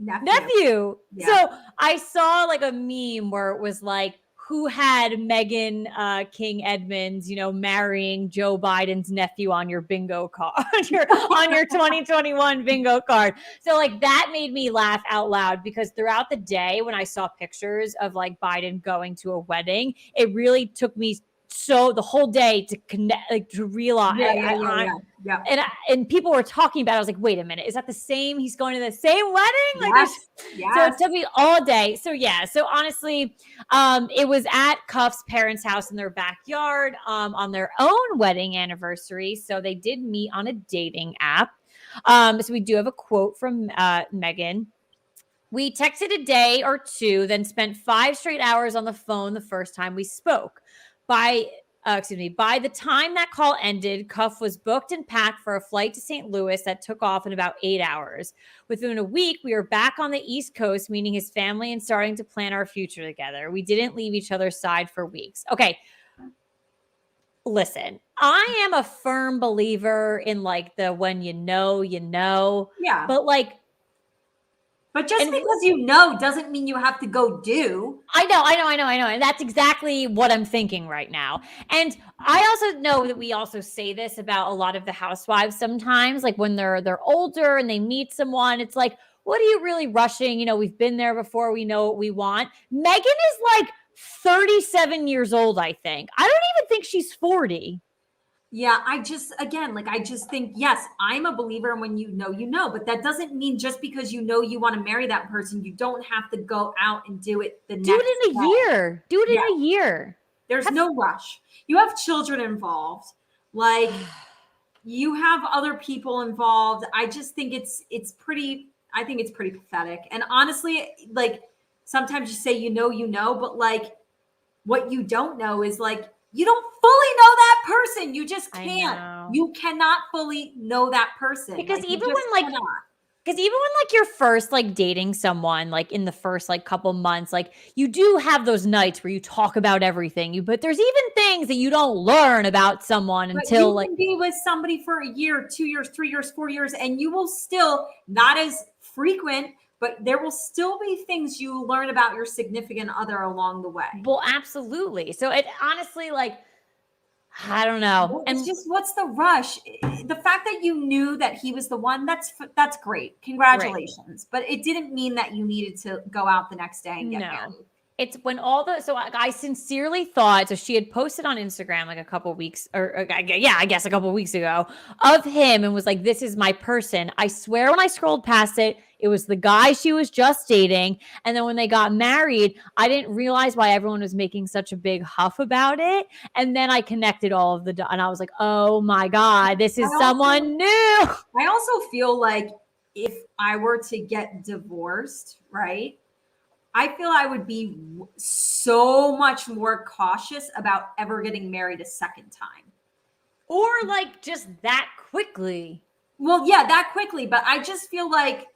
nephew. Yeah. So I saw like a meme where it was like, who had Meghan King Edmonds, marrying Joe Biden's nephew on your bingo card, on your 2021 bingo card. So like that made me laugh out loud because throughout the day when I saw pictures of like Biden going to a wedding, it really took me the whole day to connect, like to realize. Yeah. And people were talking about it. I was like, wait a minute, is that the same? He's going to the same wedding? Like, yes. So it took me all day. So yeah. So honestly, it was at Cuff's parents' house in their backyard on their own wedding anniversary. So they did meet on a dating app. So we do have a quote from Meghan. We texted a day or two, then spent 5 straight hours on the phone the first time we spoke. By the time that call ended, Cuff was booked and packed for a flight to St. Louis that took off in about 8 hours. Within a week, we were back on the East Coast, meeting his family and starting to plan our future together. We didn't leave each other's side for weeks. Okay. Listen, I am a firm believer in like the when you know. Yeah. But like, But just And because you know doesn't mean you have to go do. I know. And that's exactly what I'm thinking right now. And I also know that we also say this about a lot of the housewives sometimes, like when they're older and they meet someone, it's like, what are you really rushing? You know, we've been there before. We know what we want. Meghan is like 37 years old, I think. I don't even think she's 40. Yeah, I just think, yes, I'm a believer in when you know, but that doesn't mean just because you know you want to marry that person, you don't have to go out and do it the Do next it in a day. year. Do it Yeah. in a year. There's no rush. You have children involved. Like you have other people involved. I just think it's pretty pathetic. And honestly, like sometimes you say you know, but like what you don't know is like you don't fully know that person. You just can't. You cannot fully know that person. Because like, even when you're first like dating someone, like in the first like couple months, like you do have those nights where you talk about everything. But there's even things that you don't learn about someone until you can be with somebody for a year, 2 years, 3 years, 4 years, and you will still not as frequent, but there will still be things you learn about your significant other along the way. Well, absolutely. So it honestly, like, I don't know. It's just, what's the rush? The fact that you knew that he was the one, that's great. Congratulations. Right. But it didn't mean that you needed to go out the next day and get married. It's when I sincerely thought, so she had posted on Instagram like a couple weeks I guess a couple weeks ago of him and was like, this is my person. I swear when I scrolled past it, it was the guy she was just dating. And then when they got married, I didn't realize why everyone was making such a big huff about it. And then I connected all of and I was like, oh my God, this is someone new. I also feel like if I were to get divorced, right? I feel I would be so much more cautious about ever getting married a second time. Or like just that quickly. Well, yeah, that quickly. But I just feel like,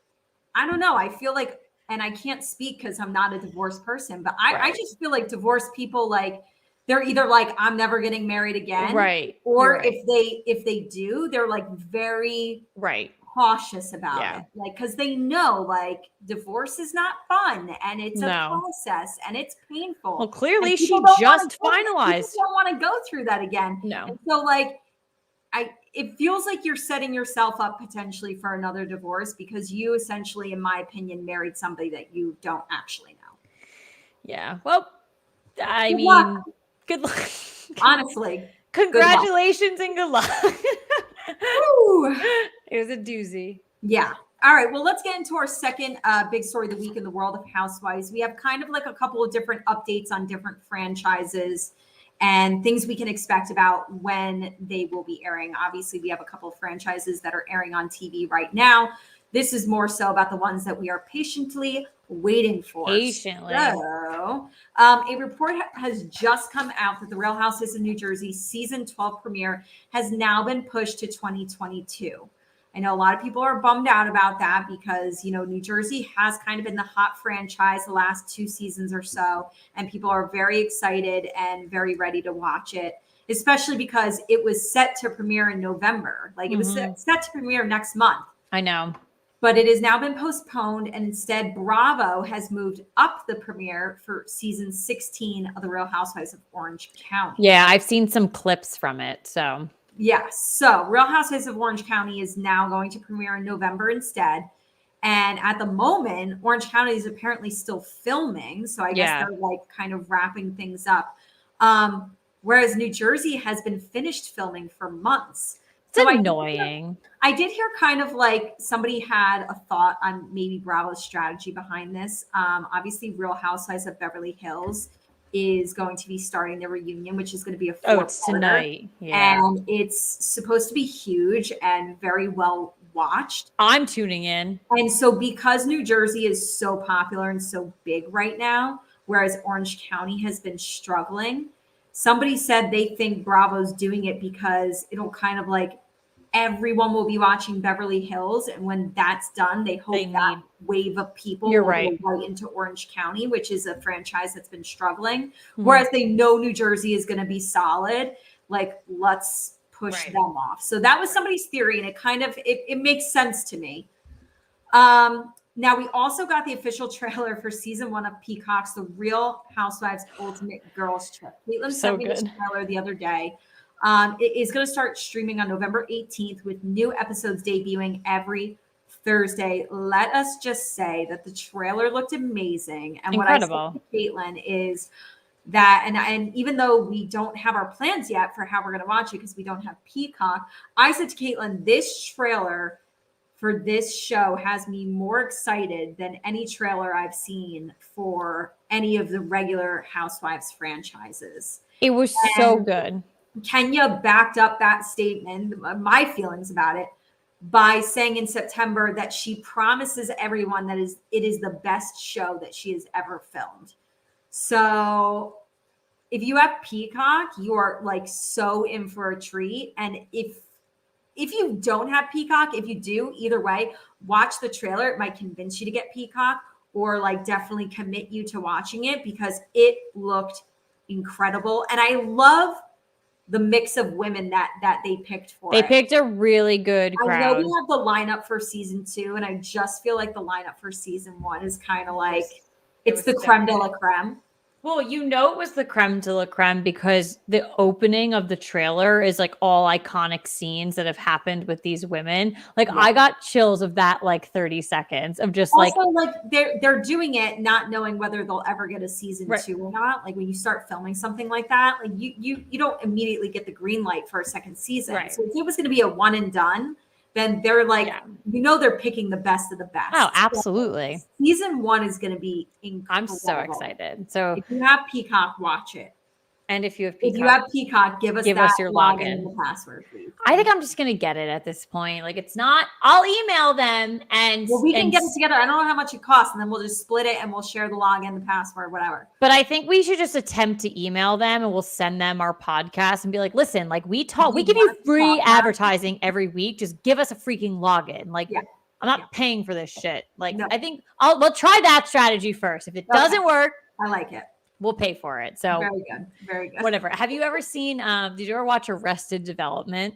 I don't know. I feel like, and I can't speak because I'm not a divorced person, but I just feel like divorced people, like they're either like, I'm never getting married again. Right. Or if they do, they're like very cautious about it, like because they know like divorce is not fun and it's a process and it's painful. Well, clearly she just finalized. Don't want to go through that again. No. And so like it feels like you're setting yourself up potentially for another divorce because you essentially, in my opinion, married somebody that you don't actually know. Yeah. Well, I mean, good luck. Honestly. Congratulations and good luck. It was a doozy. Yeah. All right. Well, let's get into our second big story of the week in the world of housewives. We have kind of like a couple of different updates on different franchises and things we can expect about when they will be airing. Obviously, we have a couple of franchises that are airing on TV right now. This is more so about the ones that we are patiently waiting for. So, a report has just come out that the Real Housewives of New Jersey season 12 premiere has now been pushed to 2022. I know a lot of people are bummed out about that because, you know, New Jersey has kind of been the hot franchise the last 2 seasons or so, and people are very excited and very ready to watch it, especially because it was set to premiere in November. Like it was set to premiere next month. I know. But it has now been postponed, and instead Bravo has moved up the premiere for season 16 of The Real Housewives of Orange County. Yeah, I've seen some clips from it, so... Yes. So Real Housewives of Orange County is now going to premiere in November instead. And at the moment, Orange County is apparently still filming. So I guess they're like kind of wrapping things up. Whereas New Jersey has been finished filming for months. It's annoying. I did hear kind of like somebody had a thought on maybe Bravo's strategy behind this. Obviously, Real Housewives of Beverly Hills is going to be starting their reunion, which is going to be a 4-parter. It's tonight. Yeah. And it's supposed to be huge and very well watched. I'm tuning in. And so because New Jersey is so popular and so big right now, whereas Orange County has been struggling, somebody said they think Bravo's doing it because it'll kind of like everyone will be watching Beverly Hills. And when that's done, they hope that wave of people will go right into Orange County, which is a franchise that's been struggling. Whereas they know New Jersey is going to be solid. Like, let's push them off. So that was somebody's theory. And it kind of, it makes sense to me. Now, we also got the official trailer for season 1 of Peacock's The Real Housewives Ultimate Girls Trip. Caitlin sent me this trailer the other day. It is going to start streaming on November 18th with new episodes debuting every Thursday. Let us just say that the trailer looked amazing. And Incredible. What I said to Caitlin is that, and even though we don't have our plans yet for how we're going to watch it because we don't have Peacock, I said to Caitlin, this trailer for this show has me more excited than any trailer I've seen for any of the regular Housewives franchises. It was so good. Kenya backed up that statement, my feelings about it, by saying in September that she promises everyone that it is the best show that she has ever filmed. So if you have Peacock, you are like so in for a treat. And if you don't have Peacock, if you do, either way, watch the trailer. It might convince you to get Peacock or like definitely commit you to watching it because it looked incredible. And I love the mix of women that they picked for it. They picked a really good crowd. I know we have the lineup for season 2, and I just feel like the lineup for season 1 is kind of like it's the creme de la creme. Well, you know it was the creme de la creme because the opening of the trailer is like all iconic scenes that have happened with these women. Like I got chills of that like 30 seconds of just also, like they're doing it not knowing whether they'll ever get a season 2 or not. Like when you start filming something like that, like you don't immediately get the green light for a second season. Right. So if it was going to be a one and done, then they're like, they're picking the best of the best. Oh, absolutely. So season 1 is going to be incredible. I'm so excited. So if you have Peacock, watch it. And if you have Peacock, give us your login and the password, please. I think I'm just going to get it at this point. Like it's not, I'll email them and we can get it together. I don't know how much it costs. And then we'll just split it and we'll share the login, the password, whatever. But I think we should just attempt to email them and we'll send them our podcast and be like, listen, like we give you free advertising every week. Just give us a freaking login. Like I'm not paying for this shit. Like I think we'll try that strategy first. If it doesn't work, I like it. We'll pay for it. So very good. Very good. Whatever. Have you ever seen, did you ever watch Arrested Development?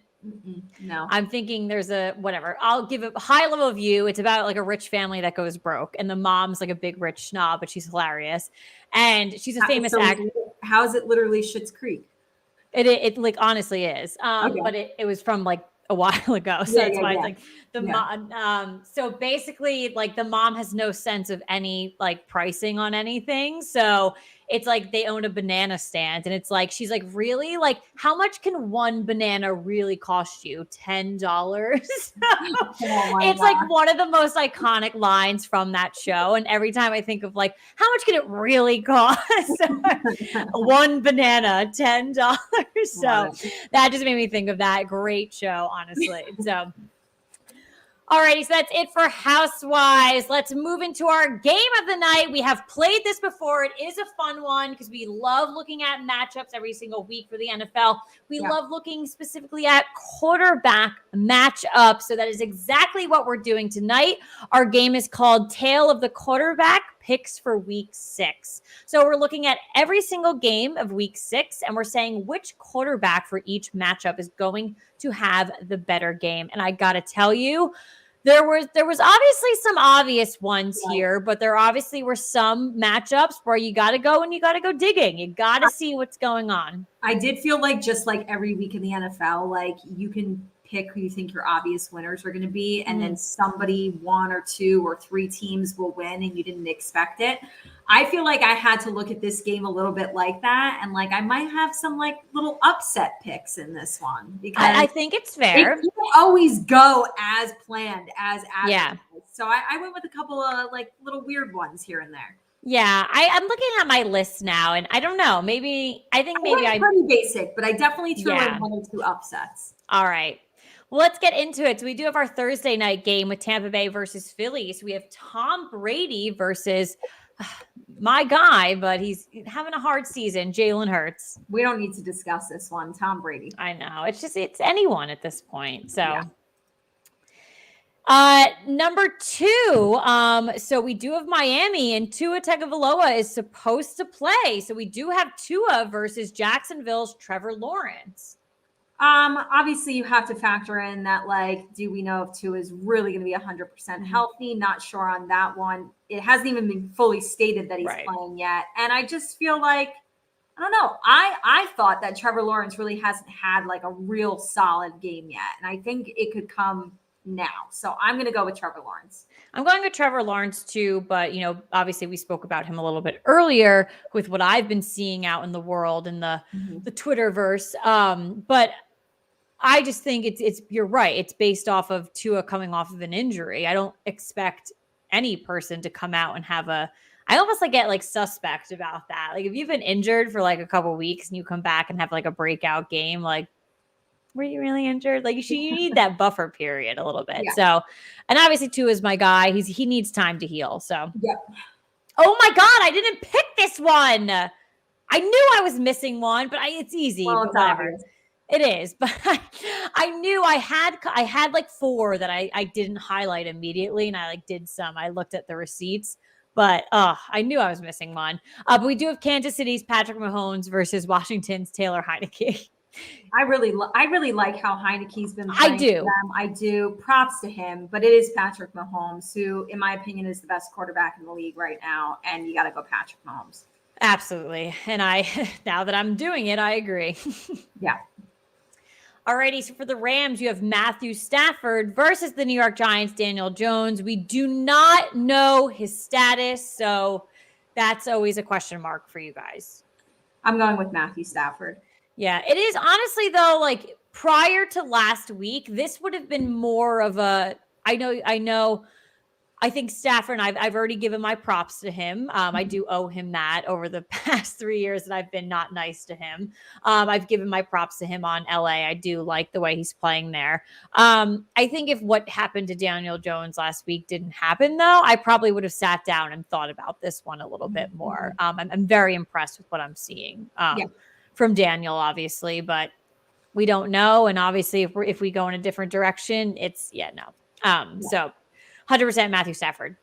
No. I'm thinking there's whatever. I'll give a high level view. It's about like a rich family that goes broke and the mom's like a big rich snob, but she's hilarious. And she's a famous actor. How is it literally Schitt's Creek? It like honestly is. But it was from like a while ago. So that's why it's like the mom. So basically like the mom has no sense of any like pricing on anything. So it's like they own a banana stand and it's like, she's like, really? Like how much can one banana really cost you? $10? It's like one of the most iconic lines from that show. And every time I think of like, how much can it really cost? One banana, $10. So that just made me think of that. Great show, honestly. So alrighty, so that's it for Housewives. Let's move into our game of the night. We have played this before. It is a fun one because we love looking at matchups every single week for the NFL. We love looking specifically at quarterback matchups. So that is exactly what we're doing tonight. Our game is called Tale of the Quarterback Picks for Week 6. So we're looking at every single game of Week 6, and we're saying which quarterback for each matchup is going to have the better game. And I got to tell you, there was obviously some obvious ones here, but there obviously were some matchups where you got to go and you got to go digging. You got to see what's going on. I did feel like just like every week in the NFL, like you can pick who you think your obvious winners are going to be, and then somebody, 1 or 2 or 3 teams will win and you didn't expect it. I feel like I had to look at this game a little bit like that, and like I might have some like little upset picks in this one because I think it's fair. It can't always go as planned as advertised. So I went with a couple of like little weird ones here and there. Yeah, I'm looking at my list now, and I don't know. Maybe I'm pretty basic, but I definitely threw in 1 or 2 upsets. All right. Well, let's get into it. So we do have our Thursday night game with Tampa Bay versus Philly. So we have Tom Brady versus my guy, but he's having a hard season, Jalen Hurts. We don't need to discuss this one, Tom Brady. I know. It's anyone at this point. So number 2, so we do have Miami, and Tua Tagovailoa is supposed to play. So we do have Tua versus Jacksonville's Trevor Lawrence. Obviously you have to factor in that, like, do we know if Tua is really going to be 100% healthy? Not sure on that one. It hasn't even been fully stated that he's playing yet. And I just feel like, I don't know. I thought that Trevor Lawrence really hasn't had like a real solid game yet. And I think it could come now. So I'm going to go with Trevor Lawrence. I'm going with Trevor Lawrence too, but obviously we spoke about him a little bit earlier with what I've been seeing out in the world in the Twitterverse. But I just think it's you're right. It's based off of Tua coming off of an injury. I don't expect any person to come out and have I almost like get like suspect about that. Like if you've been injured for like a couple weeks and you come back and have like a breakout game, like were you really injured? Like you need that buffer period a little bit. Yeah. So, and obviously Tua is my guy. He needs time to heal. So, Oh my God, I didn't pick this one. I knew I was missing one, but it's easy. Well, it's whatever. Obvious. It is, but I knew I had like 4 that I didn't highlight immediately, and I like did some. I looked at the receipts, but I knew I was missing one. But we do have Kansas City's Patrick Mahomes versus Washington's Taylor Heineke. I really like how Heineke's been playing. I do. Props to him, but it is Patrick Mahomes, who, in my opinion, is the best quarterback in the league right now, and you got to go Patrick Mahomes. Absolutely, and now that I'm doing it, I agree. Yeah. Alrighty, so for the Rams, you have Matthew Stafford versus the New York Giants, Daniel Jones. We do not know his status, so that's always a question mark for you guys. I'm going with Matthew Stafford. Yeah, it is. Honestly, though, like prior to last week, this would have been more of a, I think Stafford, and I've already given my props to him. I do owe him that over the past 3 years that I've been not nice to him. I've given my props to him on LA. I do like the way he's playing there. I think if what happened to Daniel Jones last week didn't happen, though, I probably would have sat down and thought about this one a little bit more. I'm very impressed with what I'm seeing from Daniel, obviously, but we don't know. And obviously, if we go in a different direction, So 100% Matthew Stafford.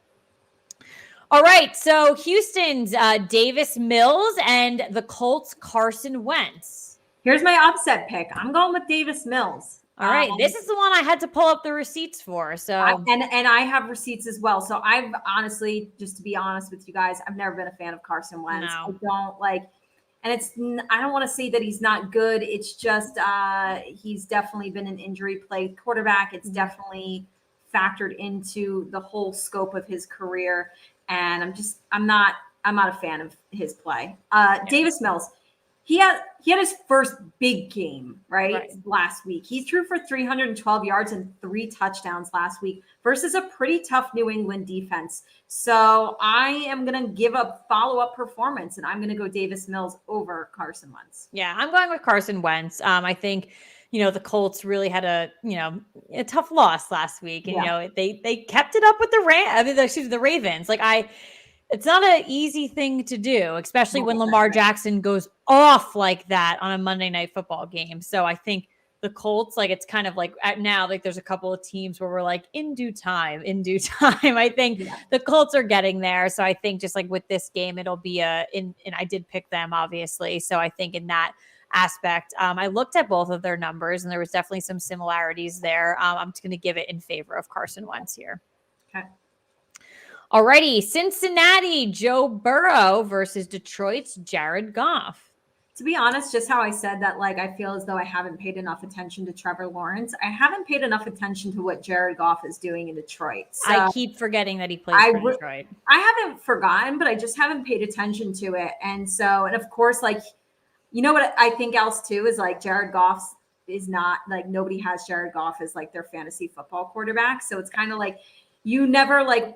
All right. So Houston's Davis Mills and the Colts' Carson Wentz. Here's my upset pick. I'm going with Davis Mills. All right. This is the one I had to pull up the receipts for. So and I have receipts as well. So I've honestly, just to be honest with you guys, I've never been a fan of Carson Wentz. No. I don't like, and I don't want to say that he's not good. It's just he's definitely been an injury plagued quarterback. It's definitely factored into the whole scope of his career. And I'm not a fan of his play. Davis Mills, he had his first big game, right? Last week. He threw for 312 yards and 3 touchdowns last week versus a pretty tough New England defense. So I am going to give a follow-up performance, and I'm going to go Davis Mills over Carson Wentz. Yeah, I'm going with Carson Wentz. I think, the Colts really had a tough loss last week. And, they kept it up with the Ravens. It's not an easy thing to do, especially when Lamar Jackson goes off like that on a Monday Night Football game. So I think the Colts, it's kind of like now, there's a couple of teams where we're like in due time. I think the Colts are getting there. So I think just like with this game, it'll be and I did pick them, obviously. So I think in that aspect, I looked at both of their numbers and there was definitely some similarities there. I'm just going to give it in favor of Carson Wentz here. Okay. Alrighty, Cincinnati, Joe Burrow versus Detroit's Jared Goff. To be honest, just how I said that, I feel as though I haven't paid enough attention to Trevor Lawrence. I haven't paid enough attention to what Jared Goff is doing in Detroit. So I keep forgetting that he plays for Detroit. I haven't forgotten, but I just haven't paid attention to it. And of course, what I think else too is Jared Goff is not nobody has Jared Goff as their fantasy football quarterback. So it's kind of you're never going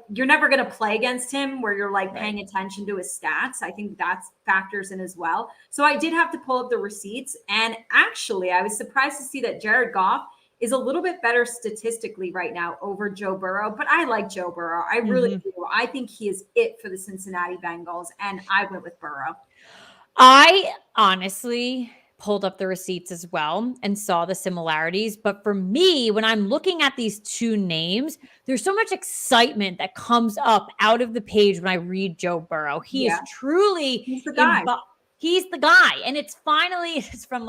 to play against him where you're paying attention to his stats. I think that factors in as well. So I did have to pull up the receipts. And actually, I was surprised to see that Jared Goff is a little bit better statistically right now over Joe Burrow. But I like Joe Burrow. I really do. I think he is it for the Cincinnati Bengals. And I went with Burrow. I honestly pulled up the receipts as well and saw the similarities. But for me, when I'm looking at these two names, there's so much excitement that comes up out of the page when I read Joe Burrow. He is truly he's the guy. He's the guy. And it's from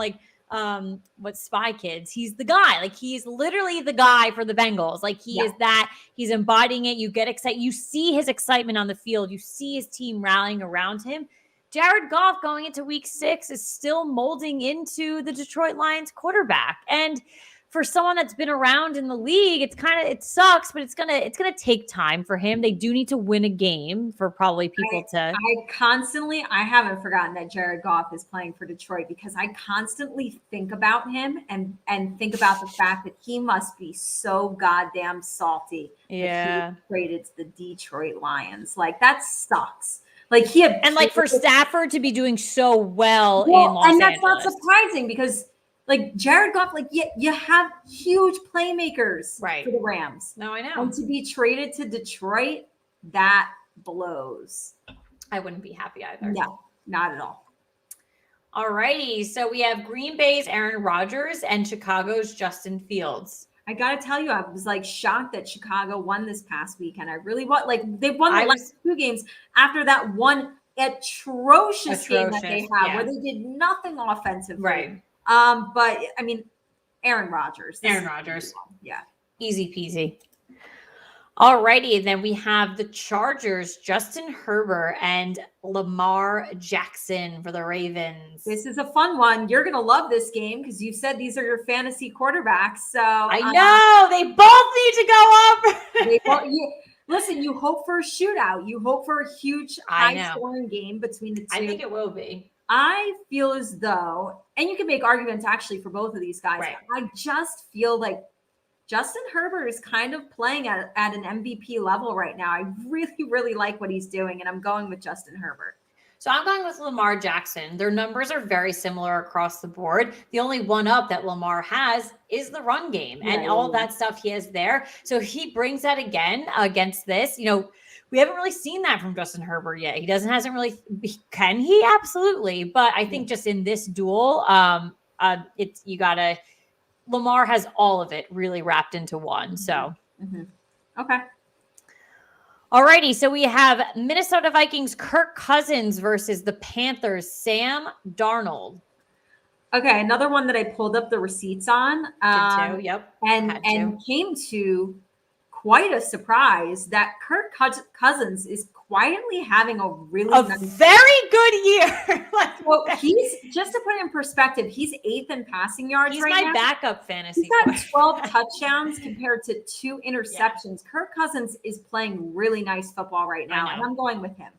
what Spy Kids. He's the guy. Like he's literally the guy for the Bengals. Like he is that. He's embodying it. You get excited. You see his excitement on the field. You see his team rallying around him. Jared Goff going into week 6 is still molding into the Detroit Lions quarterback. And for someone that's been around in the league, it sucks, but it's gonna take time for him. They do need to win a game for probably people I haven't forgotten that Jared Goff is playing for Detroit because I constantly think about him and think about the fact that he must be so goddamn salty. Yeah. That he traded to the Detroit Lions. Like that sucks. Like he had, and like for Stafford to be doing so well in Los Angeles. And that's not surprising because like Jared Goff, like you have huge playmakers for the Rams. No, I know. And to be traded to Detroit, that blows. I wouldn't be happy either. No, not at all. All righty. So we have Green Bay's Aaron Rodgers and Chicago's Justin Fields. I got to tell you, I was like shocked that Chicago won this past weekend. I really want, like, they won the last 2 games after that one atrocious game that they had where they did nothing offensively. Right. But I mean, Aaron Rodgers. Yeah. Easy peasy. All righty. Then we have the Chargers, Justin Herbert and Lamar Jackson for the Ravens. This is a fun one. You're going to love this game because you said these are your fantasy quarterbacks. So I know they both need to go up. Listen, you hope for a shootout. You hope for a huge high-scoring game between the two. I think it will be. I feel as though, and you can make arguments actually for both of these guys. Right. I just feel like Justin Herbert is kind of playing at an MVP level right now. I really, really like what he's doing, and I'm going with Justin Herbert. So I'm going with Lamar Jackson. Their numbers are very similar across the board. The only one up that Lamar has is the run game and all that stuff he has there. So he brings that again against this. You know, we haven't really seen that from Justin Herbert yet. Hasn't really, can he? Absolutely. But I think just in this duel, Lamar has all of it really wrapped into one. So, Okay. All righty. So we have Minnesota Vikings Kirk Cousins versus the Panthers Sam Darnold. Okay, another one that I pulled up the receipts on. Yep. And came to quite a surprise that Kirk Cousins is quietly having a very good year. Well, he's, just to put it in perspective, he's 8th in passing yards. He's right my now. Backup fantasy. He's got 12 touchdowns compared to 2 interceptions. Yeah. Kirk Cousins is playing really nice football right now, and I'm going with him.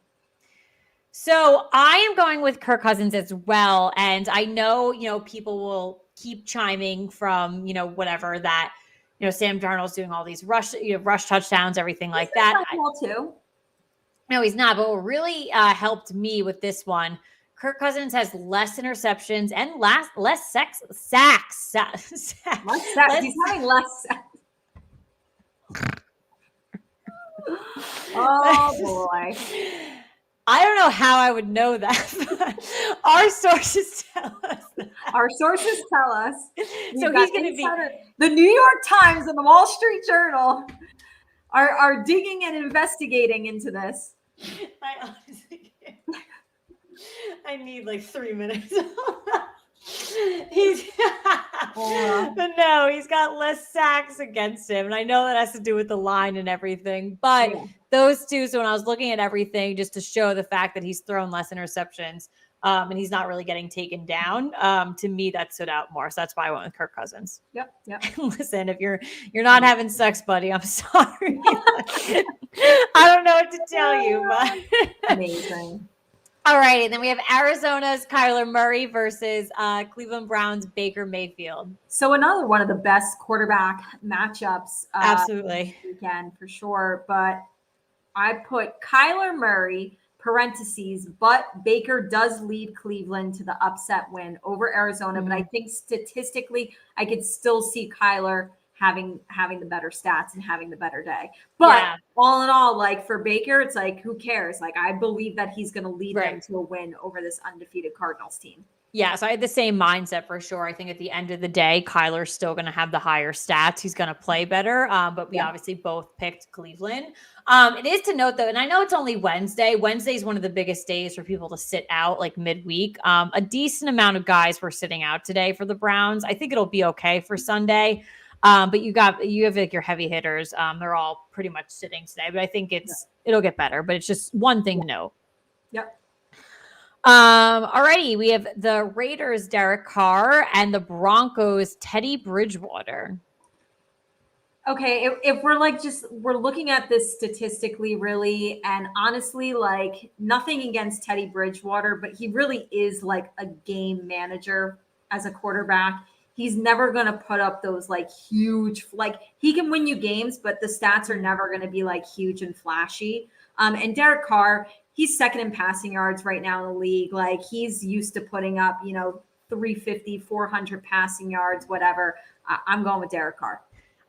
So I am going with Kirk Cousins as well, and I know people will keep chiming from whatever that Sam Darnold's doing all these rush touchdowns, everything like that. Too. No, he's not. But what really helped me with this one, Kirk Cousins has less interceptions and less sacks. He's having less sacks. Oh boy. I don't know how I would know that. Our sources tell us that. Our sources tell us. So he's going to be the New York Times and the Wall Street Journal are digging and investigating into this. I honestly can't. I need like 3 minutes. But no, he's got less sacks against him. And I know that has to do with the line and everything. But those two, so when I was looking at everything, just to show the fact that he's thrown less interceptions and he's not really getting taken down, to me, that stood out more. So that's why I went with Kirk Cousins. Yep. Listen, if you're not having sex, buddy, I'm sorry. I don't know what to tell you, but amazing. All right, and then we have Arizona's Kyler Murray versus Cleveland Browns' Baker Mayfield. So another one of the best quarterback matchups. Absolutely. This weekend for sure. But I put Kyler Murray, parentheses, but Baker does lead Cleveland to the upset win over Arizona. But I think statistically, I could still see Kyler having the better stats and having the better day. But all in all, like for Baker, it's like, who cares? Like, I believe that he's going to lead them to a win over this undefeated Cardinals team. Yeah, so I had the same mindset for sure. I think at the end of the day, Kyler's still going to have the higher stats. He's going to play better, but we obviously both picked Cleveland. It is to note, though, and I know it's only Wednesday. Wednesday is one of the biggest days for people to sit out, like midweek. A decent amount of guys were sitting out today for the Browns. I think it'll be okay for Sunday. But you have like your heavy hitters. They're all pretty much sitting today, but I think it'll get better. But it's just one thing to note. Yep. Alrighty, we have the Raiders, Derek Carr, and the Broncos, Teddy Bridgewater. Okay, if we're looking at this statistically, really, and honestly, like nothing against Teddy Bridgewater, but he really is like a game manager as a quarterback. He's never going to put up those like huge, like he can win you games, but the stats are never going to be like huge and flashy. And Derek Carr, he's second in passing yards right now in the league. Like he's used to putting up, 350, 400 passing yards, whatever. I'm going with Derek Carr.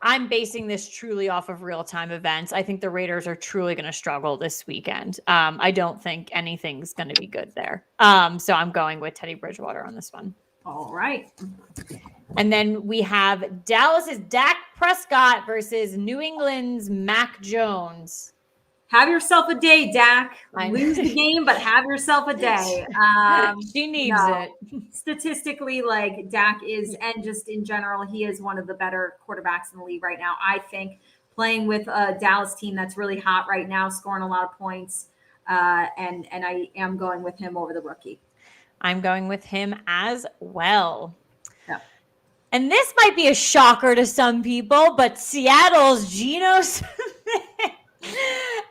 I'm basing this truly off of real-time events. I think the Raiders are truly going to struggle this weekend. I don't think anything's going to be good there. So I'm going with Teddy Bridgewater on this one. All right. And then we have Dallas's Dak Prescott versus New England's Mac Jones. Have yourself a day, Dak. Lose the game, but have yourself a day. She needs it. Statistically, like Dak is, and just in general, he is one of the better quarterbacks in the league right now. I think playing with a Dallas team that's really hot right now, scoring a lot of points, and I am going with him over the rookie. I'm going with him as well. Yeah. And this might be a shocker to some people, but Seattle's Geno Smith.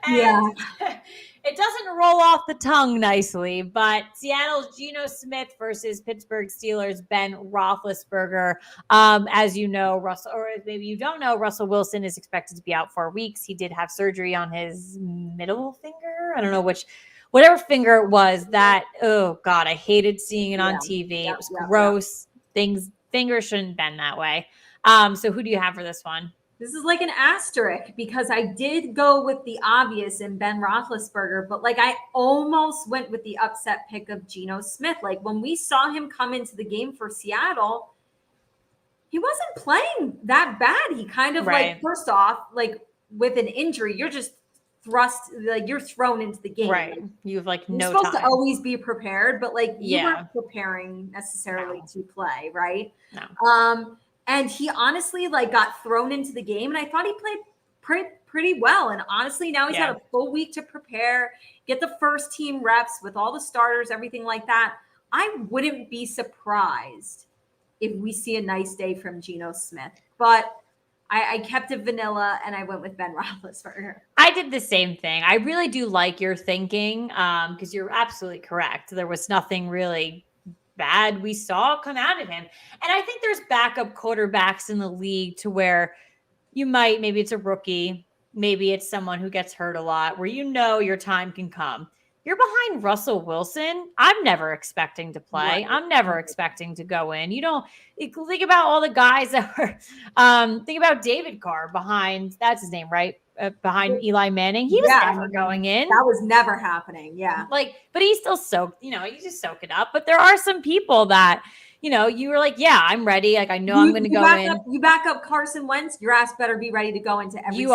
It doesn't roll off the tongue nicely, but Seattle's Geno Smith versus Pittsburgh Steelers' Ben Roethlisberger. As you know, Russell, or maybe you don't know, Russell Wilson is expected to be out 4 weeks. He did have surgery on his middle finger. I don't know whatever finger it was. That, oh God, I hated seeing it on TV. It was gross. Fingers shouldn't bend that way. So who do you have for this one? This is like an asterisk because I did go with the obvious in Ben Roethlisberger, but like I almost went with the upset pick of Geno Smith. Like when we saw him come into the game for Seattle, he wasn't playing that bad. He kind of like, first off, like with an injury, you're just you're thrown into the game. Right. You have like no time. You're supposed to always be prepared, but like you weren't preparing necessarily to play, right? No. And he honestly like got thrown into the game, and I thought he played pretty well. And honestly, now he's had a full week to prepare, get the first team reps with all the starters, everything like that. I wouldn't be surprised if we see a nice day from Geno Smith, but I kept it vanilla and I went with Ben Roethlisberger. I did the same thing. I really do like your thinking because you're absolutely correct. There was nothing really bad we saw come out of him. And I think there's backup quarterbacks in the league to where maybe it's a rookie, maybe it's someone who gets hurt a lot, where your time can come. You're behind Russell Wilson. I'm never expecting to play. Right. I'm never expecting to go in. Think about all the guys that were, think about David Carr that's his name, right? Behind Eli Manning. He was never going in. That was never happening. Yeah. But he still soaked, you just soak it up. But there are some people that, you were like, yeah, I'm ready. Like, I know I'm going to go in. You back up Carson Wentz, your ass better be ready to go into every. You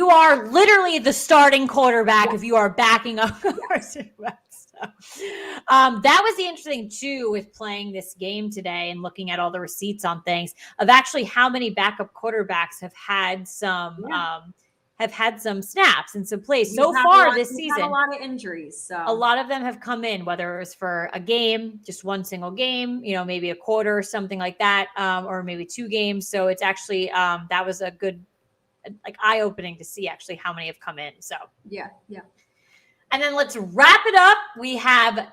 are literally the starting quarterback if you are backing up Carson Wentz. So, that was the interesting too with playing this game today and looking at all the receipts on things of actually how many backup quarterbacks have had some snaps and some plays so far this season. A lot of injuries. So a lot of them have come in, whether it was for a game, just one single game, maybe a quarter or something like that, or maybe 2 games. So it's actually that was a good, eye-opening to see actually how many have come in. So yeah. And then let's wrap it up. We have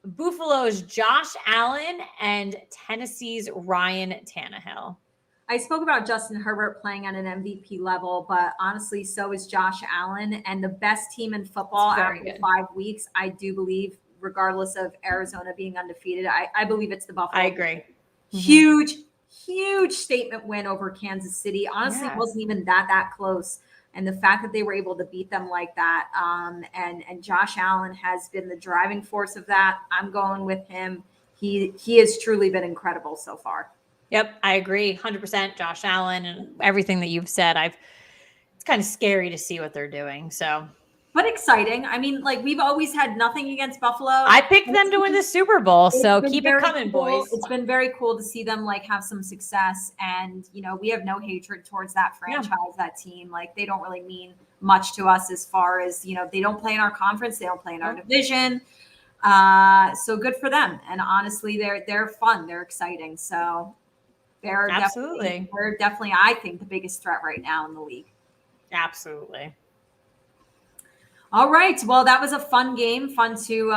Buffalo's Josh Allen and Tennessee's Ryan Tannehill. I spoke about Justin Herbert playing at an MVP level, but honestly, so is Josh Allen, and the best team in football after 5 weeks. I do believe, regardless of Arizona being undefeated, I believe it's the Buffalo. I agree. Huge statement win over Kansas City. Honestly, it wasn't even that close. And the fact that they were able to beat them like that, and Josh Allen has been the driving force of that. I'm going with him. He has truly been incredible so far. Yep, I agree 100%. Josh Allen and everything that you've said. It's kind of scary to see what they're doing. So, but exciting. I mean, like, we've always had nothing against Buffalo. I picked them to win the Super Bowl, so keep it coming, cool. boys. It's been very cool to see them like have some success, and we have no hatred towards that franchise, that team. Like, they don't really mean much to us as far as they don't play in our conference, they don't play in our division. So good for them. And honestly, they're fun, they're exciting. So they're definitely, I think, the biggest threat right now in the league. Absolutely. All right. Well, that was a fun game. Fun to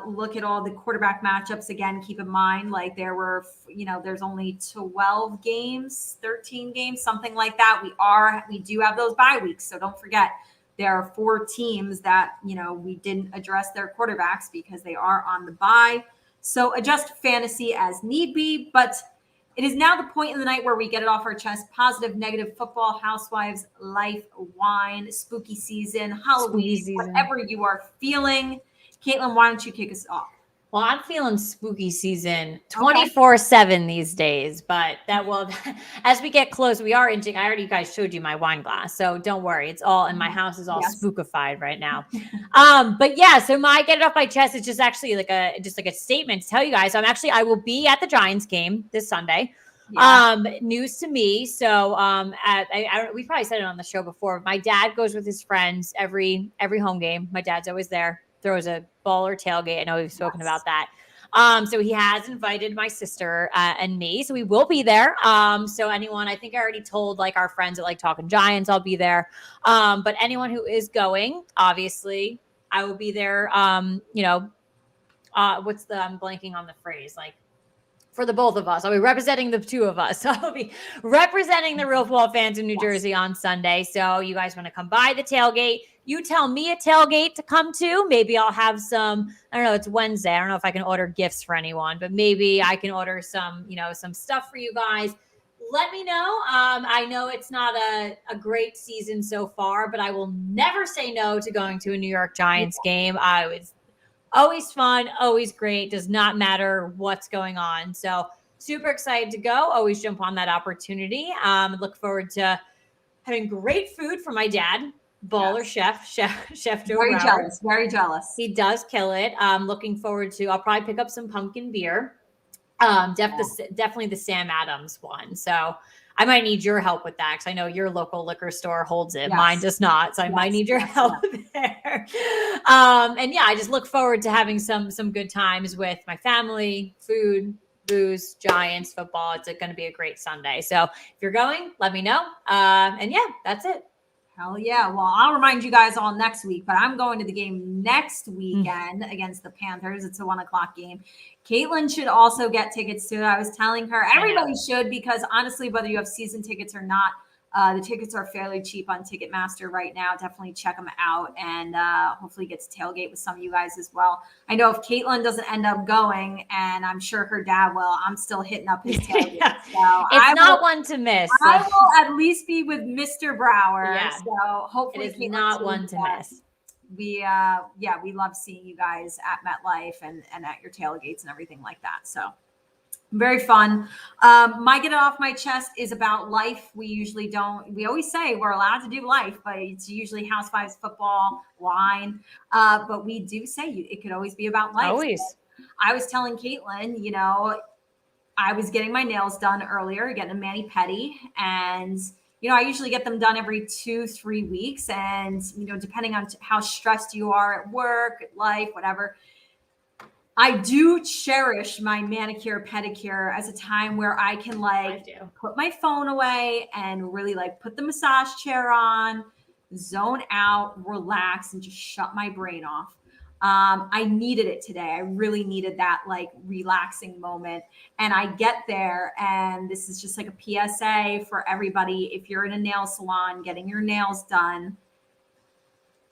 look at all the quarterback matchups again. Keep in mind, like, there's only 12 games, 13 games, something like that. We do have those bye weeks. So don't forget, there are 4 teams that, we didn't address their quarterbacks because they are on the bye. So adjust fantasy as need be. But it is now the point in the night where we get it off our chest. Positive, negative, football, housewives, life, wine, spooky season, Halloween, whatever you are feeling. Caitlin, why don't you kick us off? Well, I'm feeling spooky season 24/7 these days, but as we get close, we are inching. I already guys showed you my wine glass, so don't worry. It's all in my house is all spookified right now. But yeah, so my get it off my chest is just actually like a statement to tell you guys. I will be at the Giants game this Sunday. Yeah. News to me. So we probably said it on the show before. My dad goes with his friends every home game. My dad's always there. Throws a baller tailgate. I know we've spoken about that. So he has invited my sister and me. So we will be there. So anyone, I think I already told like our friends at like Talking Giants, I'll be there. But anyone who is going, obviously, I will be there. I'm blanking on the phrase, like, for the both of us. I'll be representing the two of us. So I'll be representing the real football fans in New Jersey on Sunday. So you guys want to come by the tailgate, you tell me a tailgate to come to. Maybe I'll have some, I don't know, it's Wednesday. I don't know if I can order gifts for anyone, but maybe I can order some, some stuff for you guys. Let me know. I know it's not a great season so far, but I will never say no to going to a New York Giants game. I was always fun, always great. Does not matter what's going on. So super excited to go. Always jump on that opportunity. Look forward to having great food from my dad, baller chef Joe. Very jealous. He does kill it. Looking forward to. I'll probably pick up some pumpkin beer. Definitely the Sam Adams one. So I might need your help with that because I know your local liquor store holds it. Yes. Mine does not. So I might need your help there. And yeah, I just look forward to having some good times with my family, food, booze, Giants, football. It's going to be a great Sunday. So if you're going, let me know. And yeah, that's it. Hell yeah. Well, I'll remind you guys all next week, but I'm going to the game next weekend against the Panthers. It's a 1:00 game. Caitlin should also get tickets to it. I was telling her everybody should, because honestly, whether you have season tickets or not, the tickets are fairly cheap on Ticketmaster right now. Definitely check them out, and hopefully get to tailgate with some of you guys as well. I know if Caitlin doesn't end up going, and I'm sure her dad will, I'm still hitting up his tailgate. So it's not one to miss. I will at least be with Mr. Brower. Yeah. So hopefully it is not one to miss. We love seeing you guys at MetLife and at your tailgates and everything like that. So very fun. My get it off my chest is about life. We always say we're allowed to do life, but it's usually housewives, football, wine. But we do say it could always be about life. Always. So I was telling Caitlin, I was getting my nails done earlier, getting a mani-pedi, and I usually get them done every 2-3 weeks. And, depending on how stressed you are at work, life, whatever, I do cherish my manicure, pedicure as a time where I can put my phone away and really put the massage chair on, zone out, relax, and just shut my brain off. I needed it today. I really needed that relaxing moment. And I get there, and this is just a PSA for everybody. If you're in a nail salon getting your nails done,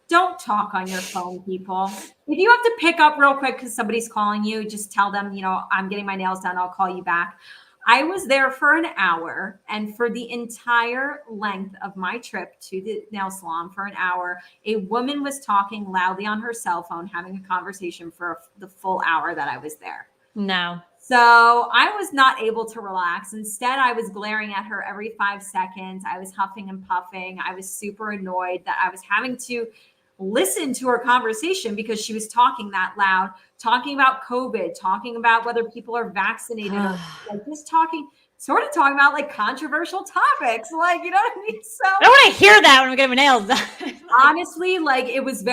don't talk on your phone, people. If you have to pick up real quick because somebody's calling you, just tell them, I'm getting my nails done. I'll call you back. I was there for an hour, and for the entire length of my trip to the nail salon for an hour, a woman was talking loudly on her cell phone, having a conversation for the full hour that I was there. No. So I was not able to relax. Instead, I was glaring at her every 5 seconds. I was huffing and puffing. I was super annoyed that I was having to listen to her conversation because she was talking that loud, talking about COVID, talking about whether people are vaccinated, or like just talking about like controversial topics. Like, you know what I mean? So I don't want to hear that when I'm getting my nails done. honestly, like it was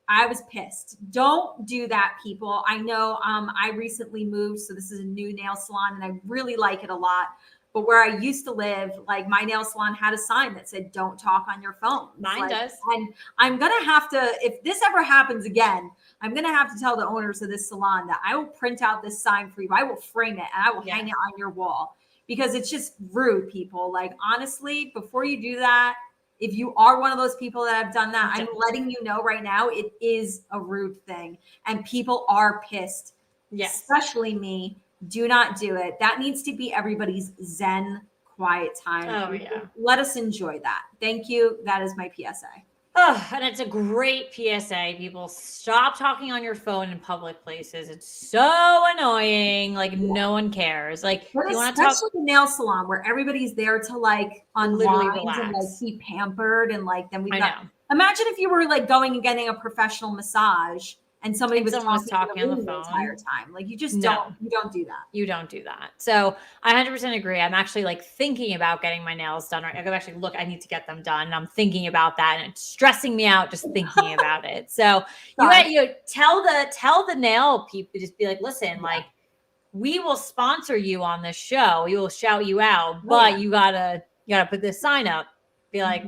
I was pissed. Don't do that, people. I know I recently moved, so this is a new nail salon and I really like it a lot. But where I used to live, like my nail salon had a sign that said, "Don't talk on your phone." Mine does. And I'm going to have to, if this ever happens again, I'm going to have to tell the owners of this salon that I will print out this sign for you. I will frame it and I will hang it on your wall because it's just rude, people. Like, honestly, before you do that, if you are one of those people that have done that, I'm letting you know right now, it is a rude thing and people are pissed. Yes. Especially me. Do not do it. That needs to be everybody's Zen quiet time. Oh, yeah. Let us enjoy that. Thank you. That is my PSA. Oh, and it's a great PSA. People, stop talking on your phone in public places. It's so annoying. Like, no one cares. Like, but you want to talk the nail salon where everybody's there to like unwind and like be pampered, and like then imagine if you were like going and getting a professional massage and somebody was talking on the phone the entire time. Like, you just don't do that. You don't do that. So I 100% agree. I'm actually like thinking about getting my nails done. I could actually look, I need to get them done. And I'm thinking about that and it's stressing me out just thinking about it. So you tell the nail people, just be like, listen, like we will sponsor you on this show. We will shout you out, but you gotta put this sign up. Be like,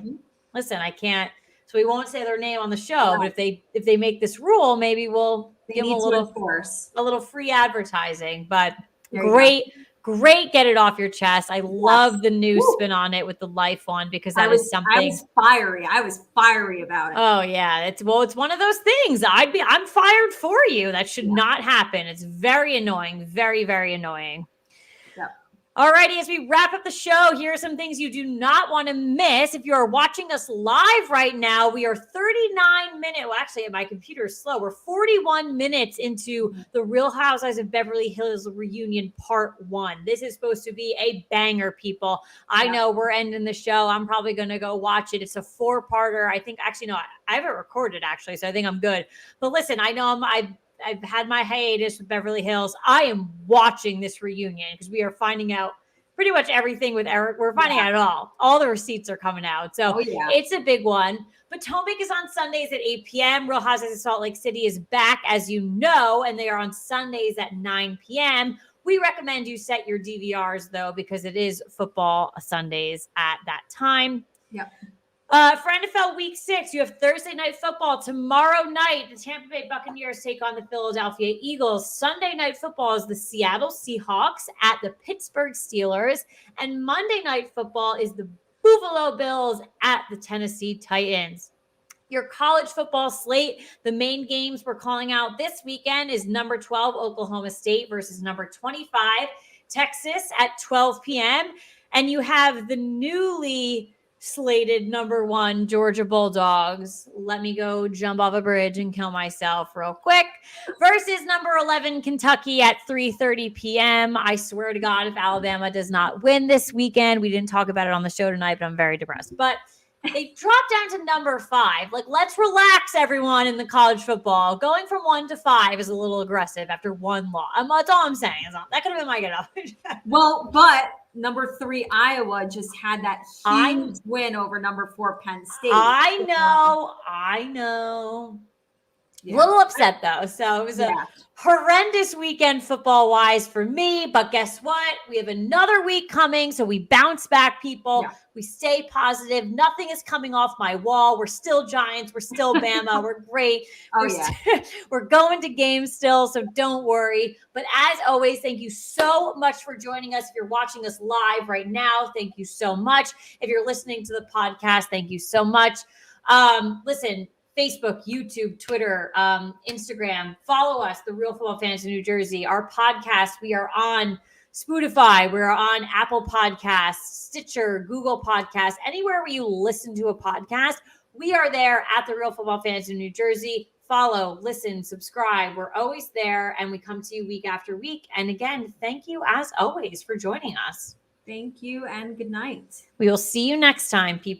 listen, I can't. So we won't say their name on the show, but if they make this rule, maybe we'll give them a little free advertising. But great, get it off your chest. I love the new spin on it with the life one because that is something. I was fiery about it. Oh yeah, it's one of those things. I'm fired for you. That should not happen. It's very annoying, very, very annoying. Alrighty, as we wrap up the show, here are some things you do not want to miss. If you are watching us live right now, we are 39 minutes. Well, actually, my computer is slow. We're 41 minutes into the Real Housewives of Beverly Hills reunion part 1. This is supposed to be a banger, people. I know we're ending the show. I'm probably going to go watch it. It's a 4-parter. I think, actually, no, I have it recorded, actually, so I think I'm good. But listen, I know I've had my hiatus with Beverly Hills. I am watching this reunion because we are finding out pretty much everything with Eric. We're finding out it all. All the receipts are coming out. So it's a big one. Potomac is on Sundays at 8 p.m. Real Housewives of Salt Lake City is back, as you know, and they are on Sundays at 9 p.m. We recommend you set your DVRs, though, because it is football Sundays at that time. Yep. For NFL Week 6, you have Thursday Night Football. Tomorrow night, the Tampa Bay Buccaneers take on the Philadelphia Eagles. Sunday Night Football is the Seattle Seahawks at the Pittsburgh Steelers. And Monday Night Football is the Buffalo Bills at the Tennessee Titans. Your college football slate, the main games we're calling out this weekend is number 12, Oklahoma State versus number 25, Texas at 12 p.m. And you have the newly slated number 1 Georgia Bulldogs. Let me go jump off a bridge and kill myself real quick. Versus number 11 Kentucky at 3:30 p.m. I swear to God, if Alabama does not win this weekend, we didn't talk about it on the show tonight, but I'm very depressed. But they dropped down to number 5. Like, let's relax, everyone, in the college football. Going from 1 to 5 is a little aggressive after one loss. That's all I'm saying. That could have been my get up. Well, but number 3 Iowa just had that huge win over number 4 Penn State. I know. Yeah. A little upset, though. So it was a horrendous weekend football-wise for me. But guess what? We have another week coming, so we bounce back, people. Yeah. We stay positive. Nothing is coming off my wall. We're still Giants. We're still Bama. We're great. We're going to games still, so don't worry. But as always, thank you so much for joining us. If you're watching us live right now, thank you so much. If you're listening to the podcast, thank you so much. Listen, Facebook, YouTube, Twitter, Instagram. Follow us, The Real Football Fans in New Jersey. Our podcast, we are on Spotify. We're on Apple Podcasts, Stitcher, Google Podcasts, anywhere where you listen to a podcast. We are there at The Real Football Fans in New Jersey. follow, listen, subscribe. We're always there, and we come to you week after week. And again, thank you as always for joining us. Thank you and good night. We will see you next time, people.